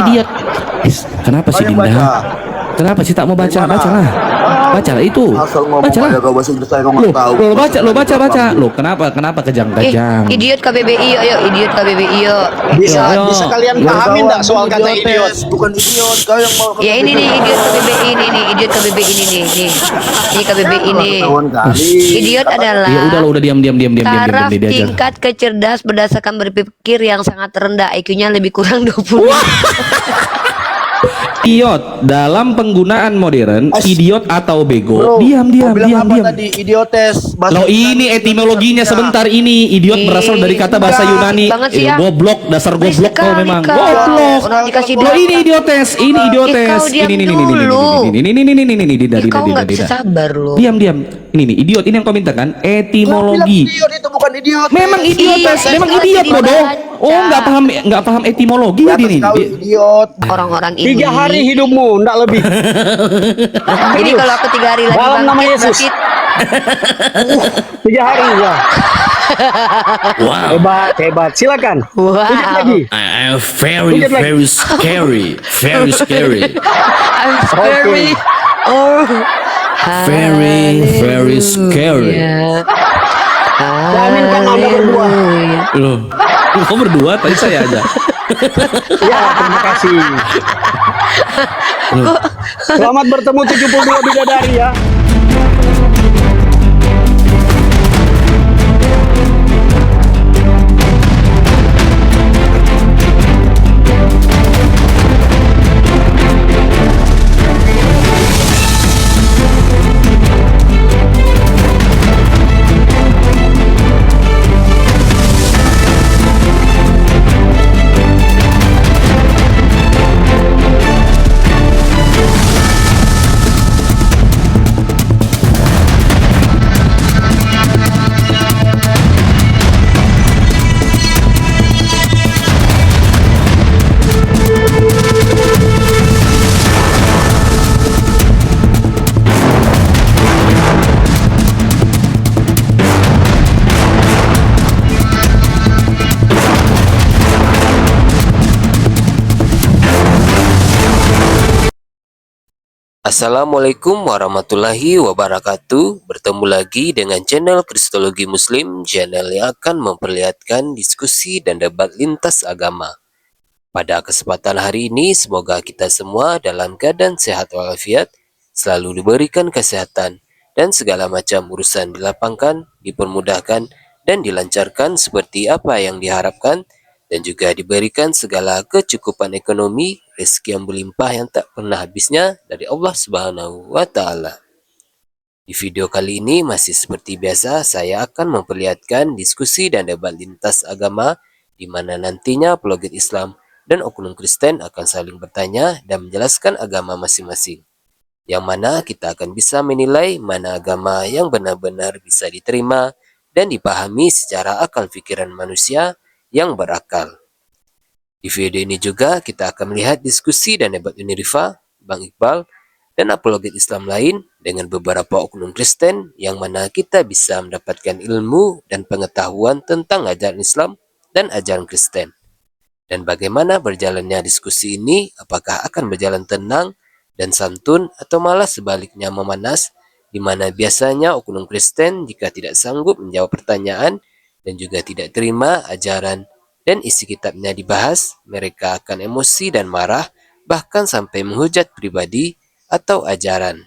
Idiot. Kenapa sih Kau yang Dinda? baca. Kenapa sih tak mau baca? Dari mana? Bacalah. Bacalah itu. Asal ngomong Bacalah. aja kau bahasa Inggris saya kau Loh, nggak tahu. loh, baca, lo baca, Bahasa baca. Inggris Loh, kenapa kejang-kejang? Idiot KBBI yuk, yuk idiot KBBI yuk. Bisa Ayo. bisa kalian Ya, pahamin enggak soal kata idiotes, idiot? bukan idiot. Kau yang mau Ya ini nih idiot KBBI ini nih, idiot KBBI ini nih. Ini KBBI ini. ketahuan kali. Idiot adalah Ya udah, lo udah diam taraf dia aja. tingkat kecerdas berdasarkan berpikir yang sangat rendah, IQ-nya lebih kurang 20. Idiot dalam penggunaan modern, idiot atau bego. Bro, Diam. kau bilang apa tadi? Idiotes. Lo ini etimologinya sebentar ini. Idiot berasal dari kata bahasa Yunani. Banget sih ya. Goblok, dasar Berisik goblok kau kali memang. kau. Goblok. Dikasih Lo data. ini idiotes, ini idiotes. Kau diam Ini dulu. Kau nggak bisa Dinda. sabar lo. Diam. Ini nih, idiot ini yang kau minta kan? Kau bilang Etimologi. idiot itu bukan idiot. Memang idiotes, Iya, memang harus idiot dibaca. bodoh. Oh, nggak paham etimologi Di ya atas ini. kau idiot. Orang-orang ini. 3 hari hidupmu, enggak lebih. Jadi kalau aku 3 hari lagi Dalam nama bangkit, Yesus. berarti 3 hari ya. Wow. Hebat. Silakan. Wow. Lanjut lagi. I'm very Lanjut lagi. very scary, very scary, I'm very oh very scary. Jaminkan Anda berdua. Loh, kok berdua? Tadi saya aja. Ya, terima kasih. Selamat bertemu 72 bidadari ya. Assalamualaikum warahmatullahi wabarakatuh. Bertemu lagi dengan channel Kristologi Muslim, channel yang akan memperlihatkan diskusi dan debat lintas agama. Pada kesempatan hari ini, semoga kita semua dalam keadaan sehat walafiat, selalu diberikan kesehatan, dan segala macam urusan dilapangkan, dipermudahkan, dan dilancarkan seperti apa yang diharapkan, dan juga diberikan segala kecukupan ekonomi, rezeki yang berlimpah yang tak pernah habisnya dari Allah Subhanahu wa Ta'ala. Di video kali ini masih seperti biasa, saya akan memperlihatkan diskusi dan debat lintas agama, di mana nantinya apologet Islam dan oknum Kristen akan saling bertanya dan menjelaskan agama masing-masing, yang mana kita akan bisa menilai mana agama yang benar-benar bisa diterima dan dipahami secara akal pikiran manusia yang berakal. Di video ini juga kita akan melihat diskusi dan debat Unirifa, Bang Iqbal, dan apologet Islam lain dengan beberapa oknum Kristen, yang mana kita bisa mendapatkan ilmu dan pengetahuan tentang ajaran Islam dan ajaran Kristen. Dan bagaimana berjalannya diskusi ini, apakah akan berjalan tenang dan santun atau malah sebaliknya memanas, di mana biasanya oknum Kristen jika tidak sanggup menjawab pertanyaan dan juga tidak terima ajaran dan isi kitabnya dibahas, mereka akan emosi dan marah, bahkan sampai menghujat pribadi atau ajaran.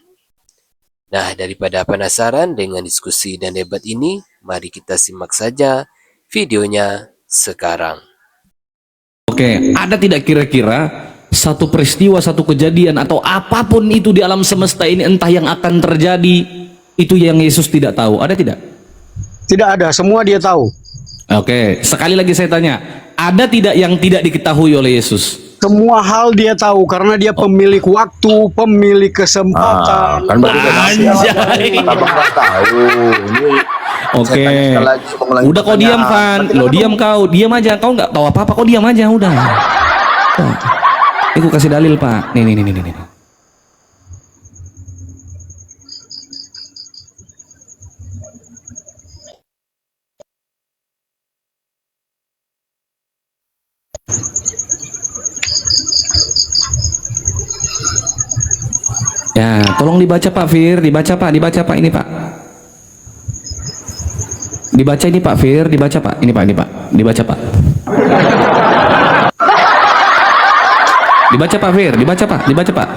Nah, daripada penasaran dengan diskusi dan debat ini, mari kita simak saja videonya sekarang. Oke, ada tidak kira-kira satu peristiwa, satu kejadian atau apapun itu di alam semesta ini, entah yang akan terjadi, itu yang Yesus tidak tahu? Ada tidak? Tidak ada, semua dia tahu. Oke, sekali lagi saya tanya, ada tidak yang tidak diketahui oleh Yesus? Semua hal dia tahu karena dia pemilik waktu, pemilik kesempatan. Kan baru Anjay. Abang nggak tahu. Ini Oke, saya tanya sekali lagi, saya mengulangi udah kau diam pertanyaan. Van, lo diam kau, diam aja, kau nggak tahu apa-apa, kau diam aja udah. Tuh. Ini aku kasih dalil Pak, nih. Ya, tolong dibaca Pak Fir, dibaca Pak ini Pak. Dibaca ini Pak Fir, dibaca Pak, ini Pak, dibaca Pak. Dibaca Pak Fir, dibaca Pak.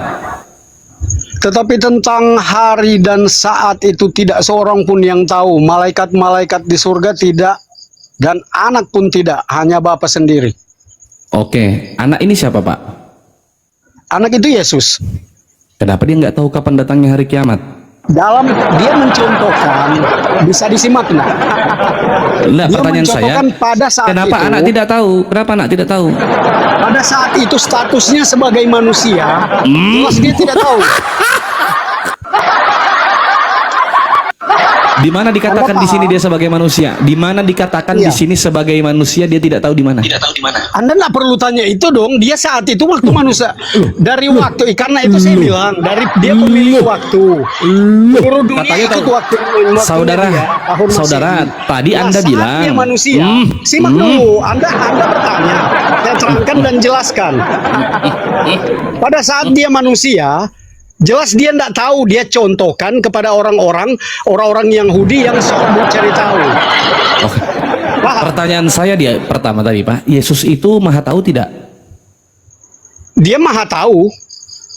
Tetapi tentang hari dan saat itu tidak seorang pun yang tahu. Malaikat-malaikat di surga tidak, dan anak pun tidak, hanya Bapa sendiri. Oke, anak ini siapa Pak? Anak itu Yesus. Kenapa dia nggak tahu kapan datangnya hari kiamat? Dalam dia mencontohkan, bisa disimak nah. Nah, Dia pertanyaan saya, mencontohkan pada saat kenapa itu, anak tidak tahu? Kenapa anak tidak tahu? pada saat itu statusnya sebagai manusia, jelas dia tidak tahu. Di mana dikatakan Anda di sini paham? dia sebagai manusia? Di mana dikatakan Iya. di sini sebagai manusia dia tidak tahu di mana? Anda nggak perlu tanya itu dong. Dia saat itu waktu manusia dari waktu, karena itu saya bilang dari dia pemilik waktu. Seluruh dunia Katanya ikut tahu. waktunya Saudara, dia, tahun saudara, Masehi. tadi Nah, Anda saat bilang, dia manusia. Simak dulu. Anda bertanya. Saya terangkan dan jelaskan. Pada saat dia manusia, jelas dia tidak tahu. Dia contohkan kepada orang-orang Yahudi yang sok mau cari tahu. Oke. Paham? Pertanyaan saya dia pertama tadi Pak, Yesus itu maha tahu tidak? Dia maha tahu.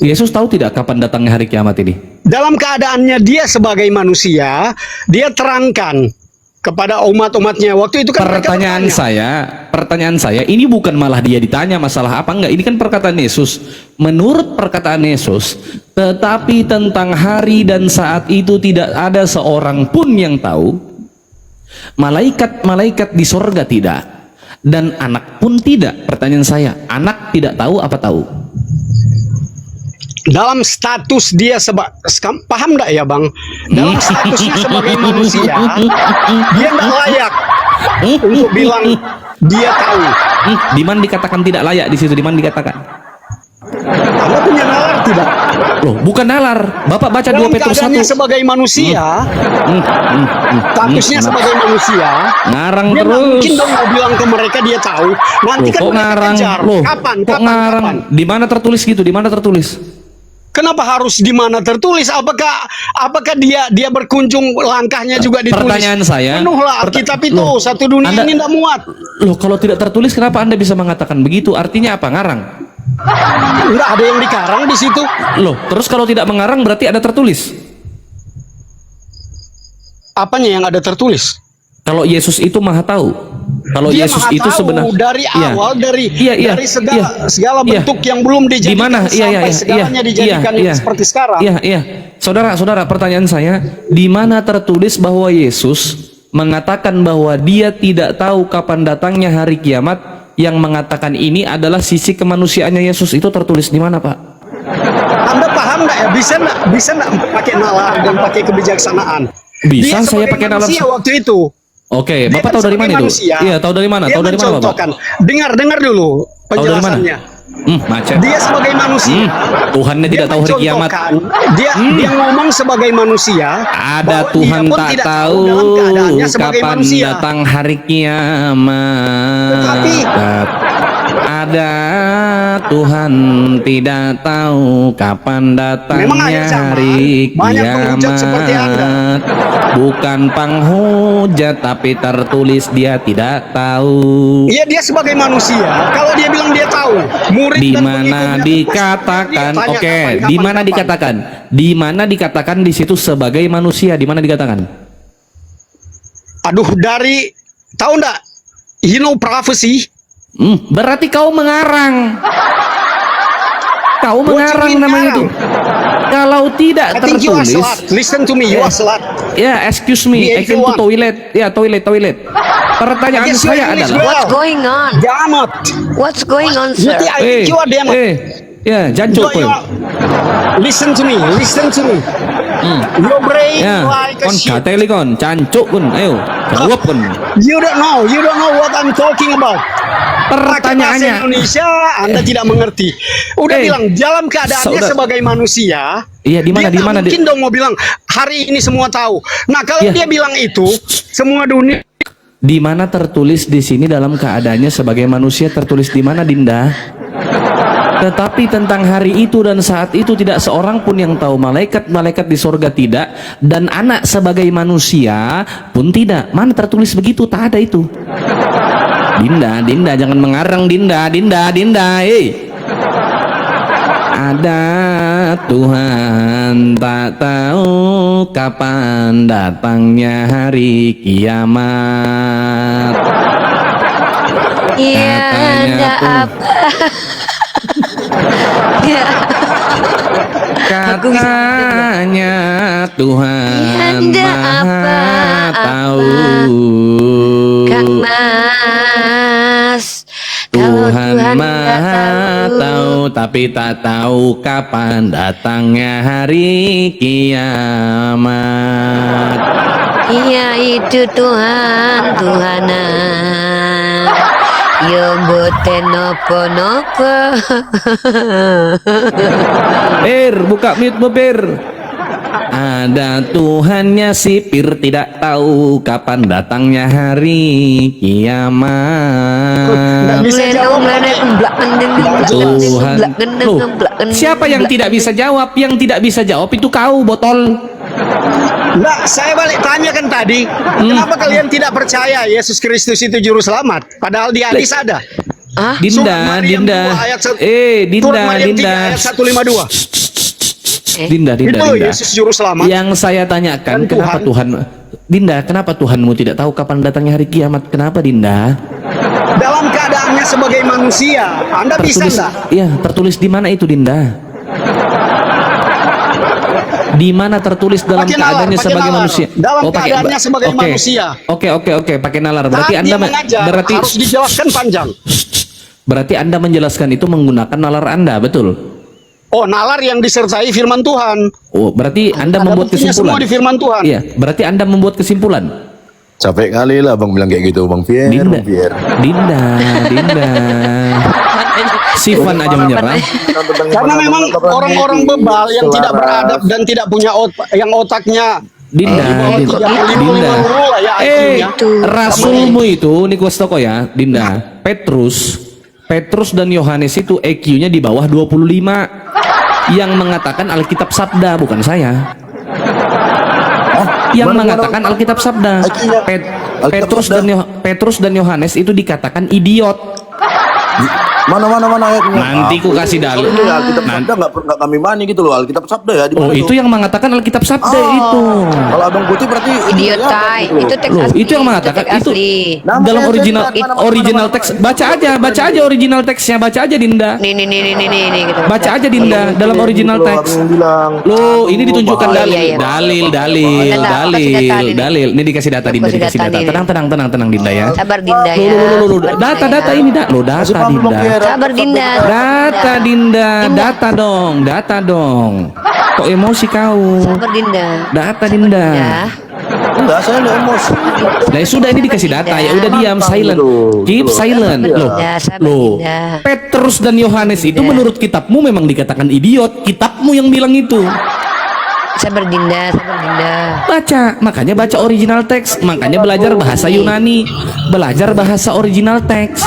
Yesus tahu tidak kapan datangnya hari kiamat ini? Dalam keadaannya dia sebagai manusia, dia terangkan kepada umat-umatnya. Waktu itu kan mereka bertanya. Pertanyaan saya, ini bukan malah dia ditanya masalah apa enggak, ini kan perkataan Yesus. Menurut perkataan Yesus, tetapi tentang hari dan saat itu tidak ada seorang pun yang tahu. Malaikat-malaikat di sorga tidak, dan anak pun tidak. Pertanyaan saya, anak tidak tahu apa tahu? Dalam status dia paham enggak ya Bang? Dalam statusnya sebagai manusia, dia enggak layak untuk bilang dia tahu. Di mana dikatakan tidak layak di situ? Di mana dikatakan? Anda punya nalar tidak? Loh, bukan nalar. Bapak baca 2 Dalam Petrus 1. keadaannya sebagai manusia, statusnya sebagai manusia, Ngarang dia nggak terus. mungkin dong mau bilang ke mereka dia tahu. Nanti Loh, kan kok mereka ngarang? kejar. Loh, Kapan? kok ngarang? Di mana tertulis gitu? Di mana tertulis? Kenapa harus di mana tertulis? Apakah dia berkunjung langkahnya juga ditulis? Pertanyaan saya, Penuhlah Alkitab itu, loh, satu dunia Anda- ini tidak muat. Loh, kalau tidak tertulis kenapa Anda bisa mengatakan begitu? Artinya apa? Ngarang. Enggak ada yang dikarang di situ. Loh, terus kalau tidak mengarang berarti ada tertulis. Apanya yang ada tertulis? Kalau Yesus itu maha tahu. Kalau Dia Yesus maha itu tahu sebenarnya dari awal, dari segala iya. bentuk yang belum Di dijadikan mana? sampai segalanya dijadikan seperti sekarang. Iya. Saudara, pertanyaan saya, di mana tertulis bahwa Yesus mengatakan bahwa dia tidak tahu kapan datangnya hari kiamat? Yang mengatakan ini adalah sisi kemanusiaannya Yesus, itu tertulis di mana, Pak? Anda paham nggak ya? Bisa nggak pakai nalar dan pakai kebijaksanaan? Bisa, Dia saya sebagai pakai nalar. manusia waktu itu. Oke, Dia Bapak kan tahu dari sebagai mana itu? manusia, Iya, tahu dari mana? Dia Tahu dari mana, Bapak? mencontohkan. Dengar dulu Tahu dari mana? penjelasannya. Macet. Dia sebagai manusia. Tuhannya Dia tidak tahu hari kiamat. mencontohkan, Dia ngomong sebagai manusia. Ada bahwa Tuhan dia pun tak tidak tahu dalam keadaannya sebagai kapan manusia. datang hari kiamat. Tetapi- ada Tuhan tidak tahu kapan datangnya Memang akhir zaman, hari banyak penghujat seperti Anda. kiamat. Bukan penghujat tapi tertulis dia tidak tahu. Iya, dia sebagai manusia. Kalau dia bilang dia tahu, murid Di dan mana pengikutnya, dikatakan? dia tanya Oke, kapan, di kapan, mana kapan. dikatakan? Di mana dikatakan di situ sebagai manusia? Di mana dikatakan? Aduh, tahu nggak? You know prophecy? Berarti kau mengarang. Kau mengarang mean namanya itu. ngarang? Kalau tidak I think you are tertulis, slut. Listen to me, you are slut. ya excuse me, I Yeah, if came you to want. toilet. Ya toilet. Pertanyaan Yes, saya you English adalah, well. What's going on? Damot. What's going on, You sir? think I think you are damot. ya jancuk You are- Listen to me. Your brain Ya, like a kon shit. gateli kon, cancuk kon, ayo, jawab kon. You don't know what I'm talking about. Pakai bahasa Pertanyaannya, Indonesia Anda tidak mengerti. Udah bilang dalam keadaannya saudara- sebagai manusia. Iya, di mana, dia di mana, tak mungkin dong mau bilang hari ini semua tahu. Nah, kalau Iya. dia bilang itu semua dunia di mana tertulis di sini dalam keadaannya sebagai manusia tertulis di mana, Dinda? Tetapi tentang hari itu dan saat itu tidak seorang pun yang tahu. Malaikat-malaikat di sorga tidak, dan anak sebagai manusia pun tidak. Mana tertulis begitu? Tak ada itu. Dinda, jangan mengarang, Dinda. Ada Tuhan tak tahu kapan datangnya hari kiamat. Iya, Katanya ada tuh. apa? Ya, Katanya Tuhan Ada Maha apa-apa. tahu. Kang Mas. Kalau Tuhan Tuhan Maha nggak tahu, tapi tak tahu kapan datangnya hari kiamat. Iya itu Tuhanan. Yo boten nopo-nopo. Buka mute Bir. Ada Tuhannya sipir tidak tahu kapan datangnya hari kiamat. bisa jawab. Tuhan. Loh, siapa yang tidak bisa jawab? Yang tidak bisa jawab itu kau, botol. Nah, saya balik tanya kan tadi, kenapa kalian tidak percaya Yesus Kristus itu juru selamat? Padahal di hadis ada. Ah, Dinda. Dinda, Dinda. 3 ayat 152. Dinda. Itu Yesus juru selamat. Yang saya tanyakan, Dan kenapa Tuhan, Dinda, kenapa Tuhanmu tidak tahu kapan datangnya hari kiamat? Kenapa, Dinda? Dalam keadaannya sebagai manusia, Anda bisa enggak? Iya, tertulis di mana itu, Dinda? Di mana tertulis dalam Pakai nalar, keadaannya pakai sebagai nalar. manusia? Dalam pakai- keadaannya sebagai oke. manusia. Oke, pakai nalar. Berarti Saat Anda dia mengajar, berarti harus dijelaskan panjang. berarti Anda menjelaskan itu menggunakan nalar Anda, betul? Oh, nalar yang disertai firman Tuhan. Oh, berarti Anda Ada membuat buktinya kesimpulan. semua di firman Tuhan. Iya, berarti Anda membuat kesimpulan. Capek kali lah bang bilang kayak gitu bang Pierre. Dinda, Bang Pierre. Dinda. Sifan aja menyerah. Karena memang orang-orang bebal yang tidak beradab dan tidak punya yang otaknya Dinda, Dinda. ya IQ-nya. Rasulmu itu Nikos Toko ya, Dinda. Petrus dan Yohanes itu EQ-nya di bawah 25. Yang mengatakan Alkitab Sabda, bukan saya. Yang mengatakan Alkitab Sabda. Petrus dan Yohanes itu dikatakan idiot. Mana ayatnya? Nanti ku kasih dalil. Kalau ini Alkitab Sabda nggak kami bani gitu loh. Alkitab Sabda ya. Di mana Oh, itu yang mengatakan Alkitab Sabda itu. Kalau abang putih berarti idiot ya, tai. gitu. Itu teks Loh, asli. itu yang mengatakan teks itu asli. Namanya dalam aja original Dinda, original teks. Baca aja original teksnya, baca aja Dinda. Nih gitu. Baca aja Dinda dalam original Gitu, teks. abang bilang. Loh, ini ditunjukkan Oh, dalil, iya. dalil. Ini dikasih data Dinda, Kasih dikasih data data. nih. Tenang Dinda ya. Sabar Dinda ya. Loh, Sabar, data Dinda ya. ini dah. Loh, data Masih paham belum, Dinda. Pierre? Sabar Dinda. Data dong. Kok emosi kau? Sabar Dinda. Data Dinda. Ya. Enggak, saya nggak emosi. Nah sudah ini dikasih data ya udah diam silent, keep silent. Loh, loh. Dinda. Petrus dan Yohanes itu menurut kitabmu memang dikatakan idiot. Kitabmu yang bilang itu. Sabar Dinda. Baca, makanya baca original teks, makanya belajar bahasa Yunani, belajar bahasa original teks.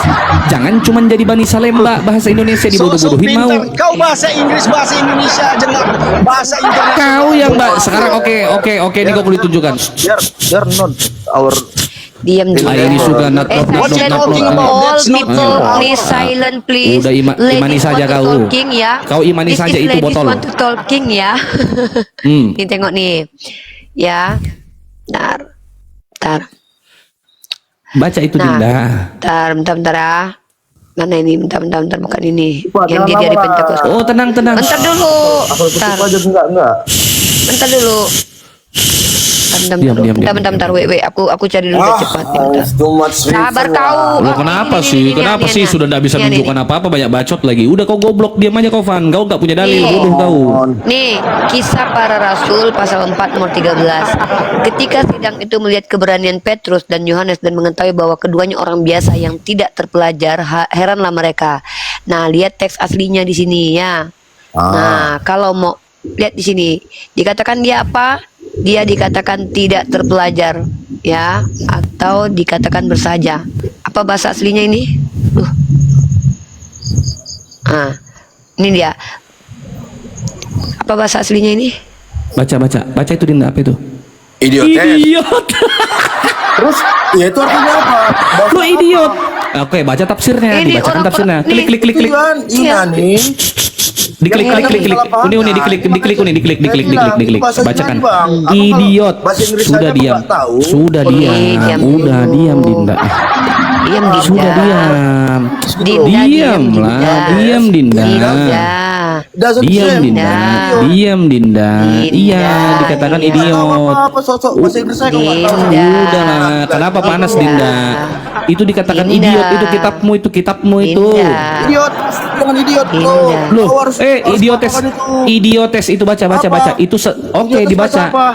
Jangan cuma jadi Bani Salemba, bahasa Indonesia dibodoh-bodohin mau. pintar. Kau bahasa Inggris, bahasa Indonesia aja nggak bahasa internasional. Kau yang sekarang oke ini kau boleh tunjukkan. Biar not our Diam dulu. Ini suka Let all people please silent please. Udah imani Ladies saja want to kau. talking ya. Kau imani This saja is itu ladies botol. want to talking ya. Ini tengok nih. Ya. Bentar. Baca itu Nah. Dinda. Bentar ah. Mana ini? Bentar bukan ini. Pak, Yang jangan dia di lama. Pentakosta. Oh tenang. Bentar dulu. asal Bentar. kutip aja enggak. Bentar dulu. Diam. Bentar. Wait. Aku cari dulu biar cepat. Bentar. Sabar kau. Lo kenapa Ini, sih? ini, Kenapa ini, sih ini. sudah tidak bisa Ini, menunjukkan apa-apa, banyak bacot lagi. Udah kau goblok, diam aja kau Van. Kau nggak punya dalil, Nih. bodoh kau. Nih, Kisah Para Rasul pasal 4 nomor 13. Ketika sidang itu melihat keberanian Petrus dan Yohanes dan mengetahui bahwa keduanya orang biasa yang tidak terpelajar, heranlah mereka. Nah, lihat teks aslinya di sini ya. Nah, kalau mau lihat di sini, dikatakan dia apa? Dia dikatakan tidak terpelajar ya, atau dikatakan bersaja. Apa bahasa aslinya ini? Ini dia. Apa bahasa aslinya ini? Baca itu Dinda, apa itu? Idiot. Idiot. Terus ya itu artinya apa? Lo idiot. Oke, baca tafsirnya, Ini dibacakan orang- tafsirnya. nih. Klik. Tujuan Yunani. Diklik. Bacakan. Idiot. Sudah diam. Sudah diam. Udah diam Dinda. Diam Dinda. Sudah diam. Diam Dinda. Diam Dinda. Diam Dinda. Iya, dikatakan idiot. Apa sosok bahasa Inggris saya kok nggak tahu. Dinda. Udahlah, kenapa panas Dinda? Itu dikatakan Dinda. idiot, itu kitabmu itu. Dinda. Idiot, jangan idiot bro. Dinda. Loh, Kau harus idiotes. katakan itu. Idiotes itu baca. Itu oke, Idiotes dibaca. bahasa apa?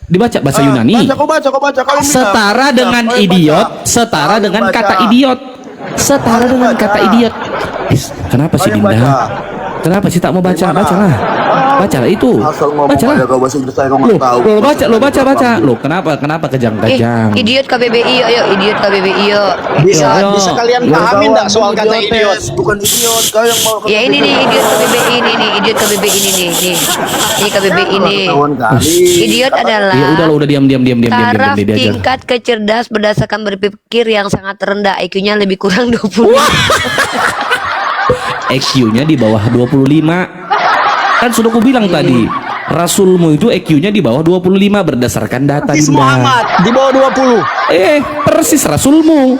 Dibaca bahasa Yunani. Kau baca. Kau yang bilang. Setara dengan Kau yang idiot, baca. setara Kau yang dengan baca. kata idiot. Setara Kau yang dengan baca. kata idiot. Kenapa Kau sih yang Dinda? baca. Kenapa sih tak mau baca? Dari mana? Bacalah. Bacalah itu. Asal ngomong Bacalah. aja kau bahasa Inggris saya kau Loh, nggak tahu. baca. Loh, kenapa kejang-kejang? Idiot KBBI yuk, idiot KBBI yuk. Bisa Ayo. bisa kalian Ya, pahami enggak soal kata Idiotes, idiot? bukan idiot. Kau yang mau Ya ini nih idiot KBBI ini nih, idiot KBBI ini nih. Ini KBBI ini. ketahuan kali. Idiot adalah Ya udah diam. taraf Dia ajar. tingkat kecerdas berdasarkan berpikir yang sangat rendah, IQ-nya lebih kurang 20. EQ-nya di bawah 25. Kan sudah aku bilang tadi, Rasulmu itu EQ-nya di bawah 25 berdasarkan data Persis Dinda. Muhammad di bawah 20. Persis Rasulmu.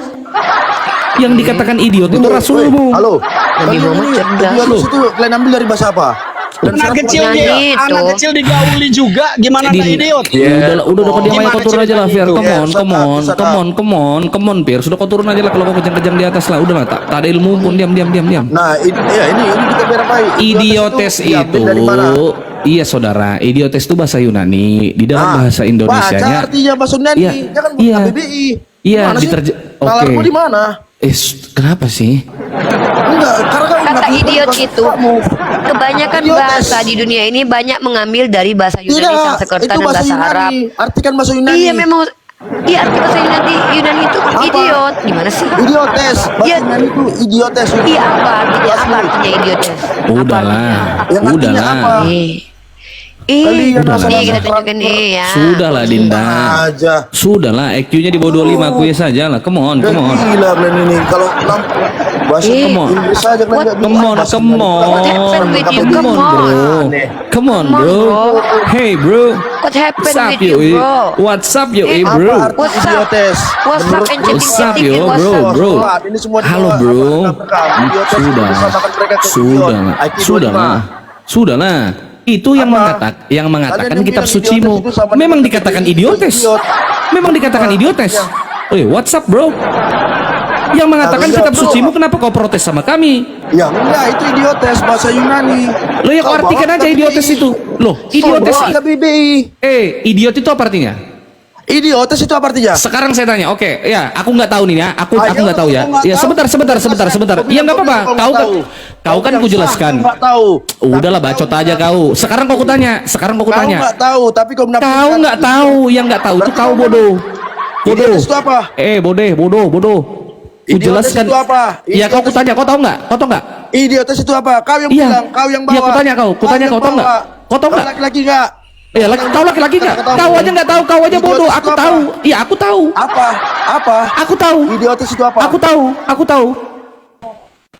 Yang dikatakan idiot itu Rasulmu. Halo. Nabi Muhammad cerdas. Idiotes itu kalian ambil dari bahasa apa? Anak kecil Nyanyi dia, itu. anak kecil digauli juga, gimana Di- nggak idiot? Udah kau diam aja, Gimana kau turun aja lah, ceritanya Fir. itu? Come on, Fir. Sudah kau turun aja lah, kalau kau kejang-kejang di atas lah. Udah lah, tak ada ilmu pun, diam. Nah, ini kita biar apa? Idiotes diambil itu, dari mana? iya saudara, idiotes itu bahasa Yunani. Di dalam bahasa Baca Indonesianya, artinya bahasa Yunani. Iya, Jangan iya. KBBI. Iya, Gimana sih? oke. Nalarmu di mana? Kenapa sih? Enggak, karena kau Kata nggak- idiot bukan itu kamu. kebanyakan Idiotes. bahasa di dunia ini banyak mengambil dari bahasa Yunani, Tidak, Sanskerta itu dan bahasa bahasa Arab. Yunani. Artikan bahasa Yunani. Iya memang. Iya arti bahasa Yunani itu idiot. Gimana sih? Idiotes. Bahasa Iya. Yunani itu idiotes. Iya apa artinya? Apa artinya idiotes? Udahlah, Yang artinya udahlah. apa? Kalian asal Nih kita asal tunjukin nih ya. Sudahlah Dinda. aja. Sudahlah, EQ-nya di bawah 25 aku ya saja lah. Come on. Gila kalian ini. Kalau bahasa Come on. Inggris saja kalian nggak bisa. Bahasa Yunani. What happened with you? Come on, bro. Come on, bro. Hey, bro. What happened What's up, with you, bro? What's up, yo, Eh, bro? Apa arti What's up? idiotes? What's up and What's up, chatting, yo, what's bro, up? bro? Ini semua di Halo, bawah bro. apa, idiotes itu Sudah, disamakan mereka ke idiot. sudahlah, IQ 25. sudahlah. Itu yang Apa? mengatakan Kalian yang kitab bilang sucimu. idiotes itu sama Memang dengan dikatakan idiot. idiotes. Memang dikatakan idiotes. What's up, bro? Yang mengatakan Iya, kitab bro. sucimu, kenapa kau protes sama kami? Ya enggak, itu idiotes bahasa Yunani. Lo ya kau Kau artikan bawa aja ke idiotes BBI. itu. Loh, idiotes. Bawa ke BBI. Idiot itu apa artinya? Idiotes itu apa artinya? Sekarang saya tanya, oke, ya, aku nggak tahu nih ya, aku Ayo, nggak tahu ya. aku nggak Ya, tahu. sebentar. Kau Iya bilang nggak apa-apa. kau Kau nggak kan, tahu. kau kan yang ku sah, jelaskan. kau nggak tahu. Udahlah, bacot aja kau. Sekarang kau kutanya. Kau nggak tahu, tapi kau menafsirkan. Kau nggak tahu, yang nggak tahu itu Berarti kau kau bodoh. Bodoh. Idiotes itu apa? Bodoh. Ku Idiotes jelaskan. itu apa? Ya kau Idiotes kutanya, kau tahu nggak? Kau tahu nggak? Idiotes itu apa? Kau yang Iya. bilang, kau yang bawa. Iya, kutanya kau yang tahu nggak? bawa. Kau tahu nggak? Laki-laki nggak? Ya, kau laki-laki nggak? Kata-kata Kau bodoh. aja nggak tahu, kau aja bodoh. Idiotes Aku itu apa? tahu. Iya, aku tahu. Apa? Apa? Aku tahu. Idiotes itu apa? Aku tahu.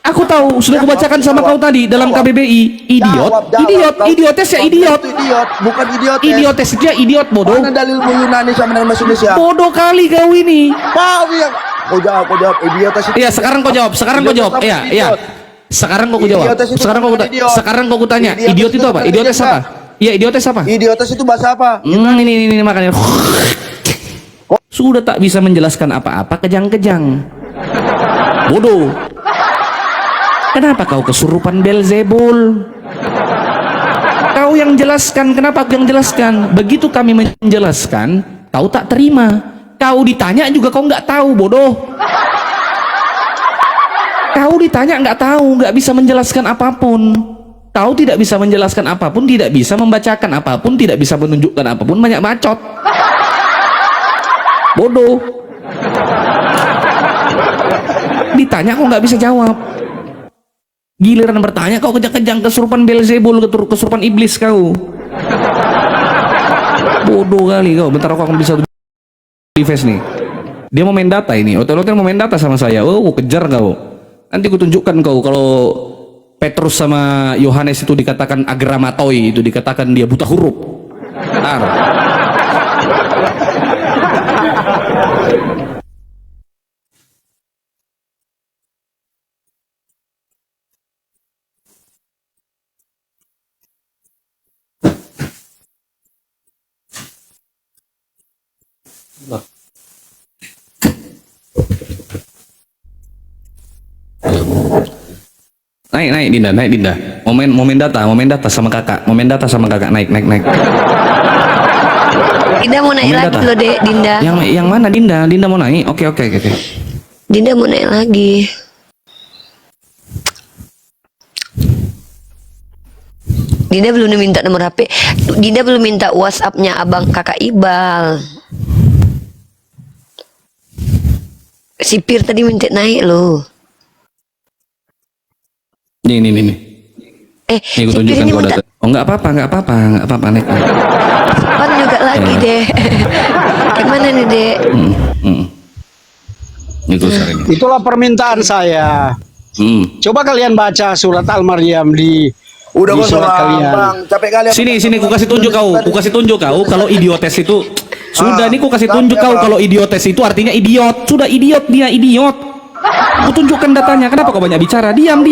Aku tahu, sudah kubacakan sama kau tadi dalam KBBI. Idiot, Jawab. idiotes ya Kau idiot. itu idiot, bukan idiotes. Idiotes dia idiot bodoh. Mana dalilmu Yunani sama dengan bahasa Indonesia? Bodoh kali kau ini. Kau yang kau jawab. Idiotes itu. Iya, sekarang kau jawab. Idiotes apa Iya. idiot? Sekarang kau jawab. Idiotes itu bukan idiot. Sekarang kau kutanya, Idiotes idiot itu itu apa? bukan Idiotes idiot, apa? Iya, idiotes apa? Idiotes itu bahasa apa? Ini makanya. Sudah tak bisa menjelaskan apa-apa, kejang-kejang. Bodoh. Kenapa kau kesurupan Belzebul? Kau yang jelaskan, kenapa aku yang jelaskan? Begitu kami menjelaskan, kau tak terima. Kau ditanya juga kau nggak tahu, bodoh. Kau ditanya nggak tahu, nggak bisa menjelaskan apapun. Kau tidak bisa menjelaskan apapun, tidak bisa membacakan apapun, tidak bisa menunjukkan apapun, banyak bacot. Bodoh. Ditanya kok nggak bisa jawab. Giliran bertanya kau kejang-kejang kesurupan Beelzebul, kesurupan iblis kau. Bodoh kali kau. Bentar aku akan bisa di face nih. Dia mau main data ini. Hotel-hotel mau main data sama saya. Oh, kejar kau. Nanti aku tunjukkan kau kalau Petrus sama Yohanes itu dikatakan agramatoi, itu dikatakan dia buta huruf. Bentar. Naik Dinda. Momen data sama kakak. Naik. Dinda mau naik Momen lagi data. loh, Dek. Dinda. Yang mana Dinda? Dinda mau naik? Oke. Dinda mau naik lagi. Dinda belum minta nomor HP. Dinda belum minta WhatsApp-nya abang kakak Ibal. Sipir tadi minta naik loh. Nih. Nih aku Sipir tunjukkan ini kau minta data. Oh nggak apa-apa naik. Sipan juga lagi, Dek. Gimana nih, Dek? Itu sering. Itulah permintaan saya. Coba kalian baca surat Al-Maryam di Udah di kok surat sama kalian. Bang, capek kali. Sini ku kasih tunjuk kau kalau idiotes itu sudah nih ku kasih tunjuk kau kalau idiotes itu artinya idiot. Sudah idiot dia idiot. Ku tunjukkan datanya. Kenapa kau banyak bicara? Diam.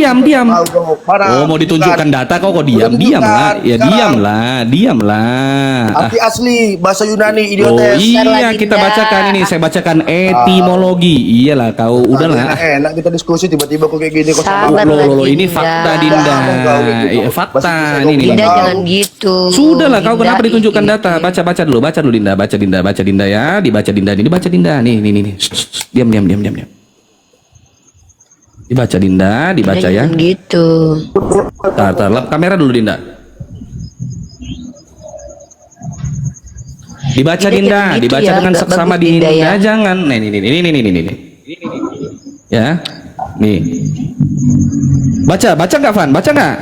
Oh, mau ditunjukkan data kau kok diam lah. Ya diamlah. Arti asli bahasa Yunani Oh idiotes. iya, Dinda. kita bacakan ini. Saya bacakan etimologi. Iyalah kau udahlah. Enak kita diskusi tiba-tiba kok kayak gini kok sama. Sabar. Loh, ini Dinda. fakta Dinda. Gitu. Fakta Masih ini. Dinda Tahu. jangan gitu. Sudah lah kau Dinda kenapa ditunjukkan ini. data? Baca dulu Dinda, baca Dinda ya, dibaca Dinda nih. Nih. Diam. Dibaca Dinda, dibaca ya. Jangan gitu. Tar, lap kamera dulu Dinda. Dibaca Dinda Dinda, jangan gitu dibaca ya, dengan nggak seksama bagus, Dinda, Dinda, ya. jangan. Nih. Ya. Nih. Baca nggak Van? Baca nggak?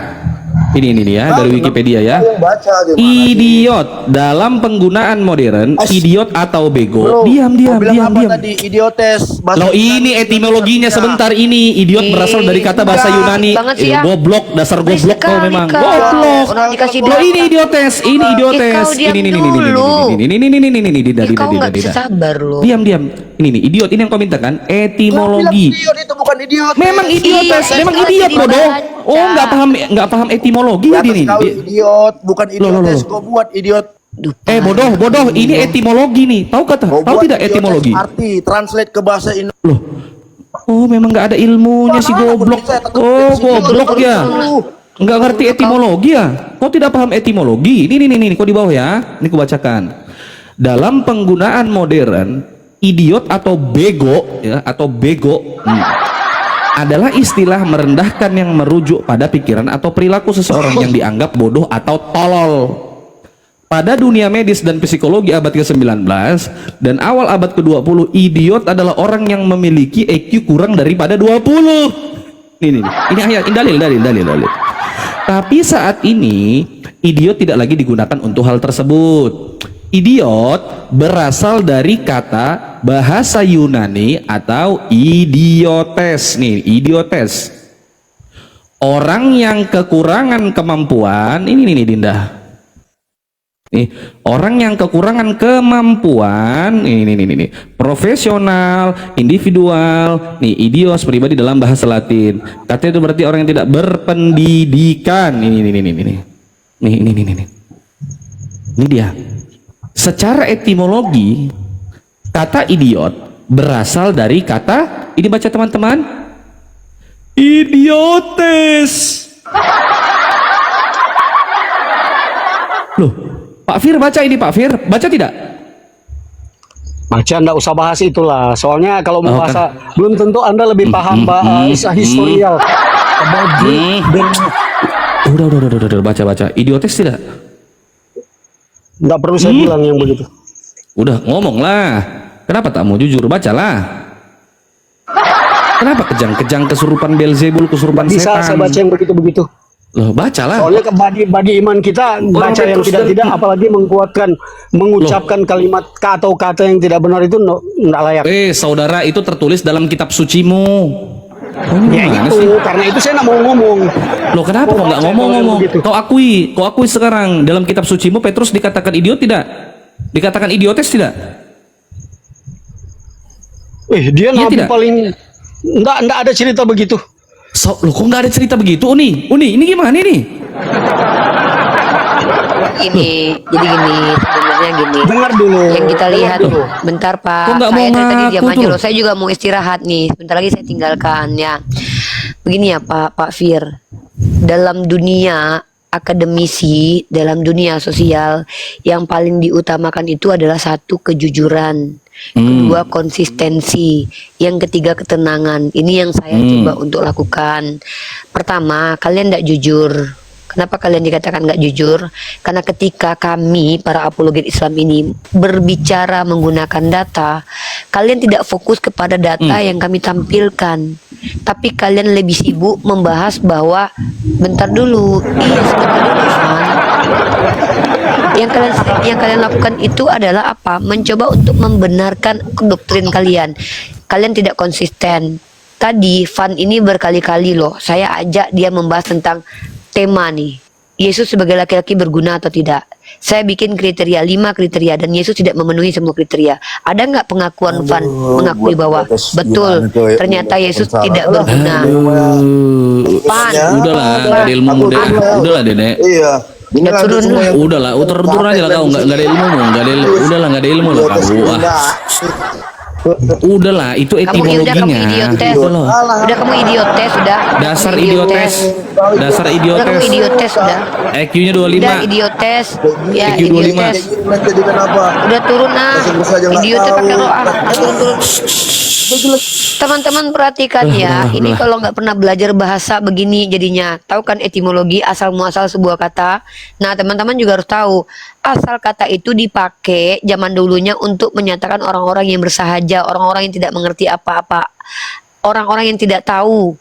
Ini ya dari Wikipedia ya. Yang baca gimana? Idiot dalam penggunaan modern, idiot atau bego. Bro, Diam. kau bilang apa tadi? Idiotes. bahasa Loh Yunani. ini etimologinya sebentar ini. Idiot berasal dari kata bahasa Yunani. banget sih ya. Goblok, dasar goblok kau sekali memang. kau. Goblok. Dikasih Loh data. ini idiotes, ini idiotes. kau diam Ini dulu. Kau nggak bisa Dinda. sabar loh. Diam. Ini idiot ini yang kau minta kan? Kau bilang Etimologi. idiot itu bukan idiot. Memang idiotes, Iya, memang saya idiot tadi bodoh. baca. Oh, nggak paham etimologi Di dia atas ini. kau idiot, bukan Loh. idiotes. Kau buat idiot. Bodoh, ini etimologi nih. Tahu Kau tahu buat tidak idiotes etimologi? Arti translate ke bahasa Indonesia. Loh. Oh, memang nggak ada ilmunya si goblok. Oh, goblok ya. Nggak ngerti etimologi ya? Kau tidak paham etimologi? Ini, kau di bawah ya. Ini kau bacakan. Dalam penggunaan modern, idiot atau bego adalah istilah merendahkan yang merujuk pada pikiran atau perilaku seseorang yang dianggap bodoh atau tolol. Pada dunia medis dan psikologi abad ke-19 dan awal abad ke-20, idiot adalah orang yang memiliki EQ kurang daripada 20. Ini ayat, ini dalil. Tapi saat ini idiot tidak lagi digunakan untuk hal tersebut. Idiot berasal dari kata bahasa Yunani atau idiotes. Nih, idiotes. Orang yang kekurangan kemampuan, ini Dinda. Nih, orang yang kekurangan kemampuan, ini. Profesional, individual, nih, idios pribadi dalam bahasa Latin. Kata itu berarti orang yang tidak berpendidikan. Ini dia. Secara etimologi, kata idiot berasal dari kata, ini baca teman-teman, idiotes. Loh, Pak Fir baca ini, Pak Fir baca tidak? Baca, enggak usah bahas itulah. Soalnya kalau mau Oh, bahasa belum tentu Anda lebih paham bahasa historial. Udah baca idiotes tidak? Enggak perlu saya bilang yang begitu. Udah ngomong lah. Kenapa tak mau jujur? Bacalah. Kenapa kejang-kejang, kesurupan Belzebul, kesurupan Bisa setan? saya baca yang begitu-begitu. Loh, bacalah. Soalnya bagi iman kita baca yang Petrus dan- tidak apalagi mengucapkan kalimat atau kata yang tidak benar itu tidak layak. Saudara, itu tertulis dalam kitab sucimu. Ya Gimana itu, sih? karena itu saya nggak mau ngomong. Loh, kenapa kok nggak Saya ngomong-ngomong? begitu. Kau akui sekarang dalam kitab sucimu Petrus dikatakan idiot tidak? Dikatakan idiotes tidak? Dia Iya nabi tidak? paling enggak ada cerita begitu. Loh, kok nggak ada cerita begitu, Uni? Ini gimana ini? Jadi gini, sebenarnya gini. Dengar dulu. Yang kita lihat, Dengar dulu. bentar Pak. Kok nggak Saya mau dari tadi ngaku diam aja tuh? loh. Saya juga mau istirahat nih. Sebentar lagi saya tinggalkan ya. Begini ya Pak Fir. Dalam dunia akademisi, dalam dunia sosial, yang paling diutamakan itu adalah satu, kejujuran. Kedua, konsistensi. Yang ketiga, ketenangan. Ini yang saya coba untuk lakukan. Pertama, kalian tidak jujur. Kenapa kalian dikatakan nggak jujur? Karena ketika kami para apologet Islam ini berbicara menggunakan data, kalian tidak fokus kepada data yang kami tampilkan, tapi kalian lebih sibuk membahas bahwa bentar dulu, sebentar dulu, Fan. Yang kalian lakukan itu adalah apa? Mencoba untuk membenarkan doktrin kalian. Kalian tidak konsisten. Tadi Fan ini berkali-kali loh, saya ajak dia membahas tentang tema nih, Yesus sebagai laki-laki berguna atau tidak. Saya bikin kriteria, 5 kriteria, dan Yesus tidak memenuhi semua kriteria. Ada nggak pengakuan Van mengakui bahwa betul ternyata Yesus tidak berguna? Van, Udahlah, nggak ada ilmu deh. Udahlah, Dede. Iya. Ini Udah lanjut turun semua lah. yang- Udahlah, turun aja lah kau, nggak ada ilmu, udahlah nggak ada ilmu lah Idiotes kau. bunda. Udahlah, itu kamu etimologinya. idiotes. Udah loh. Udah kamu idiotes sudah. Dasar Kamu idiotes. Dasar Udah kamu idiotes. idiotes sudah. EQ-nya Udah 25. idiotes. Ya IQ 25. idiotes. Jadi kenapa? Udah turun Bahasa aja nggak idiotes tahu. pakai roh turun. Teman-teman perhatikan ya, ini kalau nggak pernah belajar bahasa begini jadinya. Tahu kan etimologi asal muasal sebuah kata. Nah, teman-teman juga harus tahu asal kata itu dipakai zaman dulunya untuk menyatakan orang-orang yang bersahaja, orang-orang yang tidak mengerti apa-apa, orang-orang yang tidak tahu.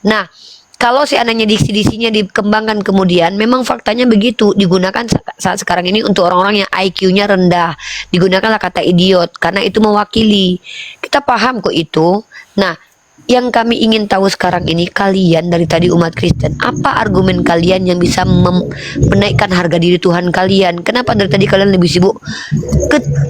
Nah, kalau seandainya diksi-diksinya dikembangkan kemudian, memang faktanya begitu digunakan saat sekarang ini untuk orang-orang yang IQ-nya rendah. Digunakanlah kata idiot karena itu mewakili. Kita paham kok itu. Nah, yang kami ingin tahu sekarang ini, kalian dari tadi umat Kristen, apa argumen kalian yang bisa menaikkan harga diri Tuhan kalian? Kenapa dari tadi kalian lebih sibuk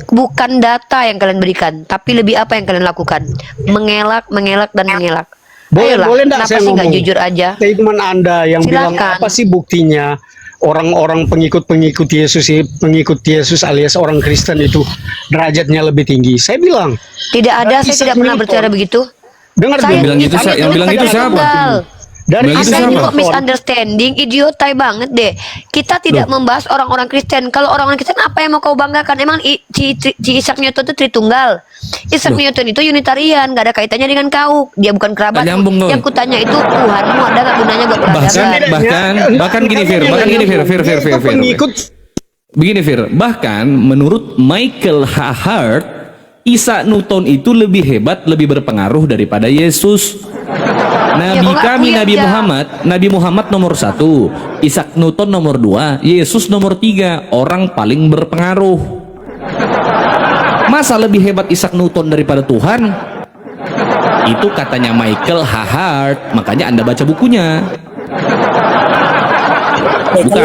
bukan data yang kalian berikan, tapi lebih apa yang kalian lakukan? Mengelak, dan mengelak. Boleh enggak kenapa saya sih nggak ngomong? jujur aja? Statement Anda yang bilang Silakan. apa sih buktinya orang-orang pengikut Yesus alias orang Kristen itu derajatnya lebih tinggi? Saya bilang, Tidak ada, saya Isaac tidak pernah Newton. berbicara begitu. dengar Saya dulu. bilang gitu, yang bilang gitu siapa? Dari Bilang gitu Anda ini siapa? kok misunderstanding, idiotai banget deh. Kita tidak membahas orang-orang Kristen. Kalau orang-orang Kristen apa yang mau kau banggakan? Emang si Isaac Newton itu Tritunggal. Isaac Newton itu Unitarian, gak ada kaitannya dengan kau. Dia bukan kerabat. Nggak nyambung, kau. Yang kutanya itu Tuhanmu ada gak gunanya buat peradaban? Bahkan gini, Fir. Pengikut Begini, Fir. Bahkan menurut Michael H. Hart, Isaac Newton itu lebih hebat, lebih berpengaruh daripada Yesus. Nabi Ya, kau kami akui Nabi aja. Muhammad nomor 1, Isaac Newton nomor 2, Yesus nomor 3, orang paling berpengaruh. Masa lebih hebat Isaac Newton daripada Tuhan? Itu katanya Michael H. Hart, makanya Anda baca bukunya. Buka.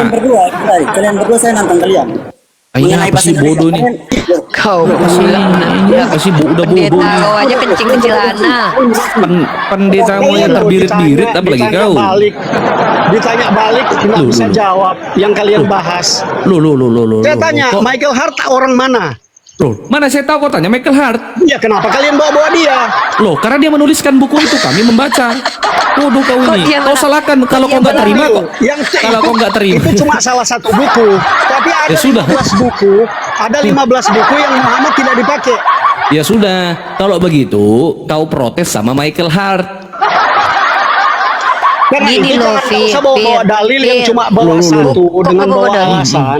Kalian berdua saya nonton kalian. Ini Mengenai apa sih bahasa bodoh Indonesia, nih? Kau Ini apa sih udah bodoh pendeta nih. kau aja kencing-kencilan. Nah, Pendetamu yang terbirit-birit apalagi kau. Ditanya balik nggak Loh, bisa loh. jawab yang kalian bahas. Loh. Saya tanya, Kok- Michael Hart orang mana? Loh, mana saya tahu kau tanya Michael Hart. Ya kenapa kalian bawa-bawa dia? Loh, karena dia menuliskan buku itu, kami membaca. Bodoh kau Kok ini. dia Kau mana- salahkan kalau kok kau dia nggak terima kok. Kalau kau nggak terima. Itu cuma salah satu buku. Tapi ada Ya sudah. 15 buku, ada 15 buku yang Muhammad tidak dipakai. Ya sudah, kalau begitu kau protes sama Michael Hart. Karena Gini itu loh, kan nggak usah bawa-bawa Fir, dalil yang Fir. cuma bawa Loh. satu Kok dengan bawa bawa dalil? alasan.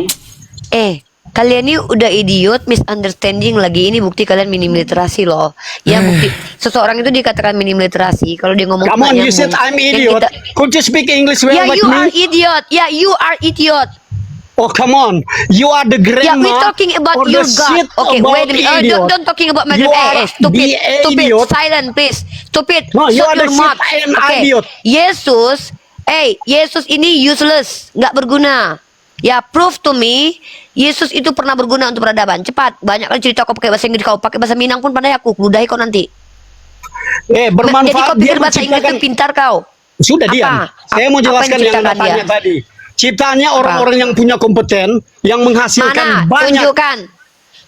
Kalian ini udah idiot, misunderstanding lagi. Ini bukti kalian minim literasi loh. Ya bukti seseorang itu dikatakan minim literasi kalau dia ngomong Come on, nggak you said nyambung. I'm Yang idiot. kita- Could you speak English well Yeah, like you are me? idiot. Yeah, you are idiot. Oh, come on. You are the Yeah, grandma we're talking about or your the God. shit Okay, about wait a minute. idiot. Don't talking about my You God. are Stupid, the stupid. idiot. Silent, please. Stupid. No, you Shut are the your mouth. shit and Okay. idiot. Yesus ini useless, nggak berguna. Ya, prove to me, Yesus itu pernah berguna untuk peradaban. Cepat, banyak kali cerita kau pakai bahasa Inggris, kau pakai bahasa Minang pun pandai aku. Ludahi kau nanti. Jadi Bermanfaat kau dia pikir bahasa Inggris itu menciptakan. pintar kau. Sudah diam. Apa? Saya mau Apa jelaskan yang yang diciptakan Anda tanya dia? tadi. Ciptaannya orang-orang yang punya kompeten, yang menghasilkan Mana? banyak.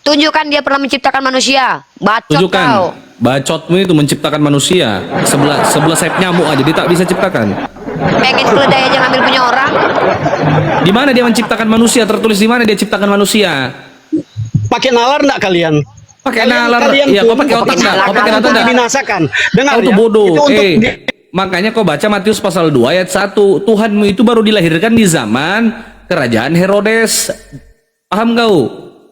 Tunjukkan dia pernah menciptakan manusia. Bacot kau. Tunjukkan. Bacotmu itu menciptakan manusia. Sebelah sayap nyamuk aja dia tak bisa ciptakan. Pengen keledai aja ngambil punya orang. Di mana dia menciptakan manusia? Tertulis di mana dia ciptakan manusia? Pakai nalar enggak kalian? Pakai Kalian- nalar. kalian Ya, pun kau pakai otak pakai enggak? nalar Kau pakai untuk otak enggak? dibinasakan. Dengar Kau tuh ya. bodoh. Itu untuk Makanya kau baca Matius pasal 2 ayat 1. Tuhanmu itu baru dilahirkan di zaman kerajaan Herodes. Paham kau?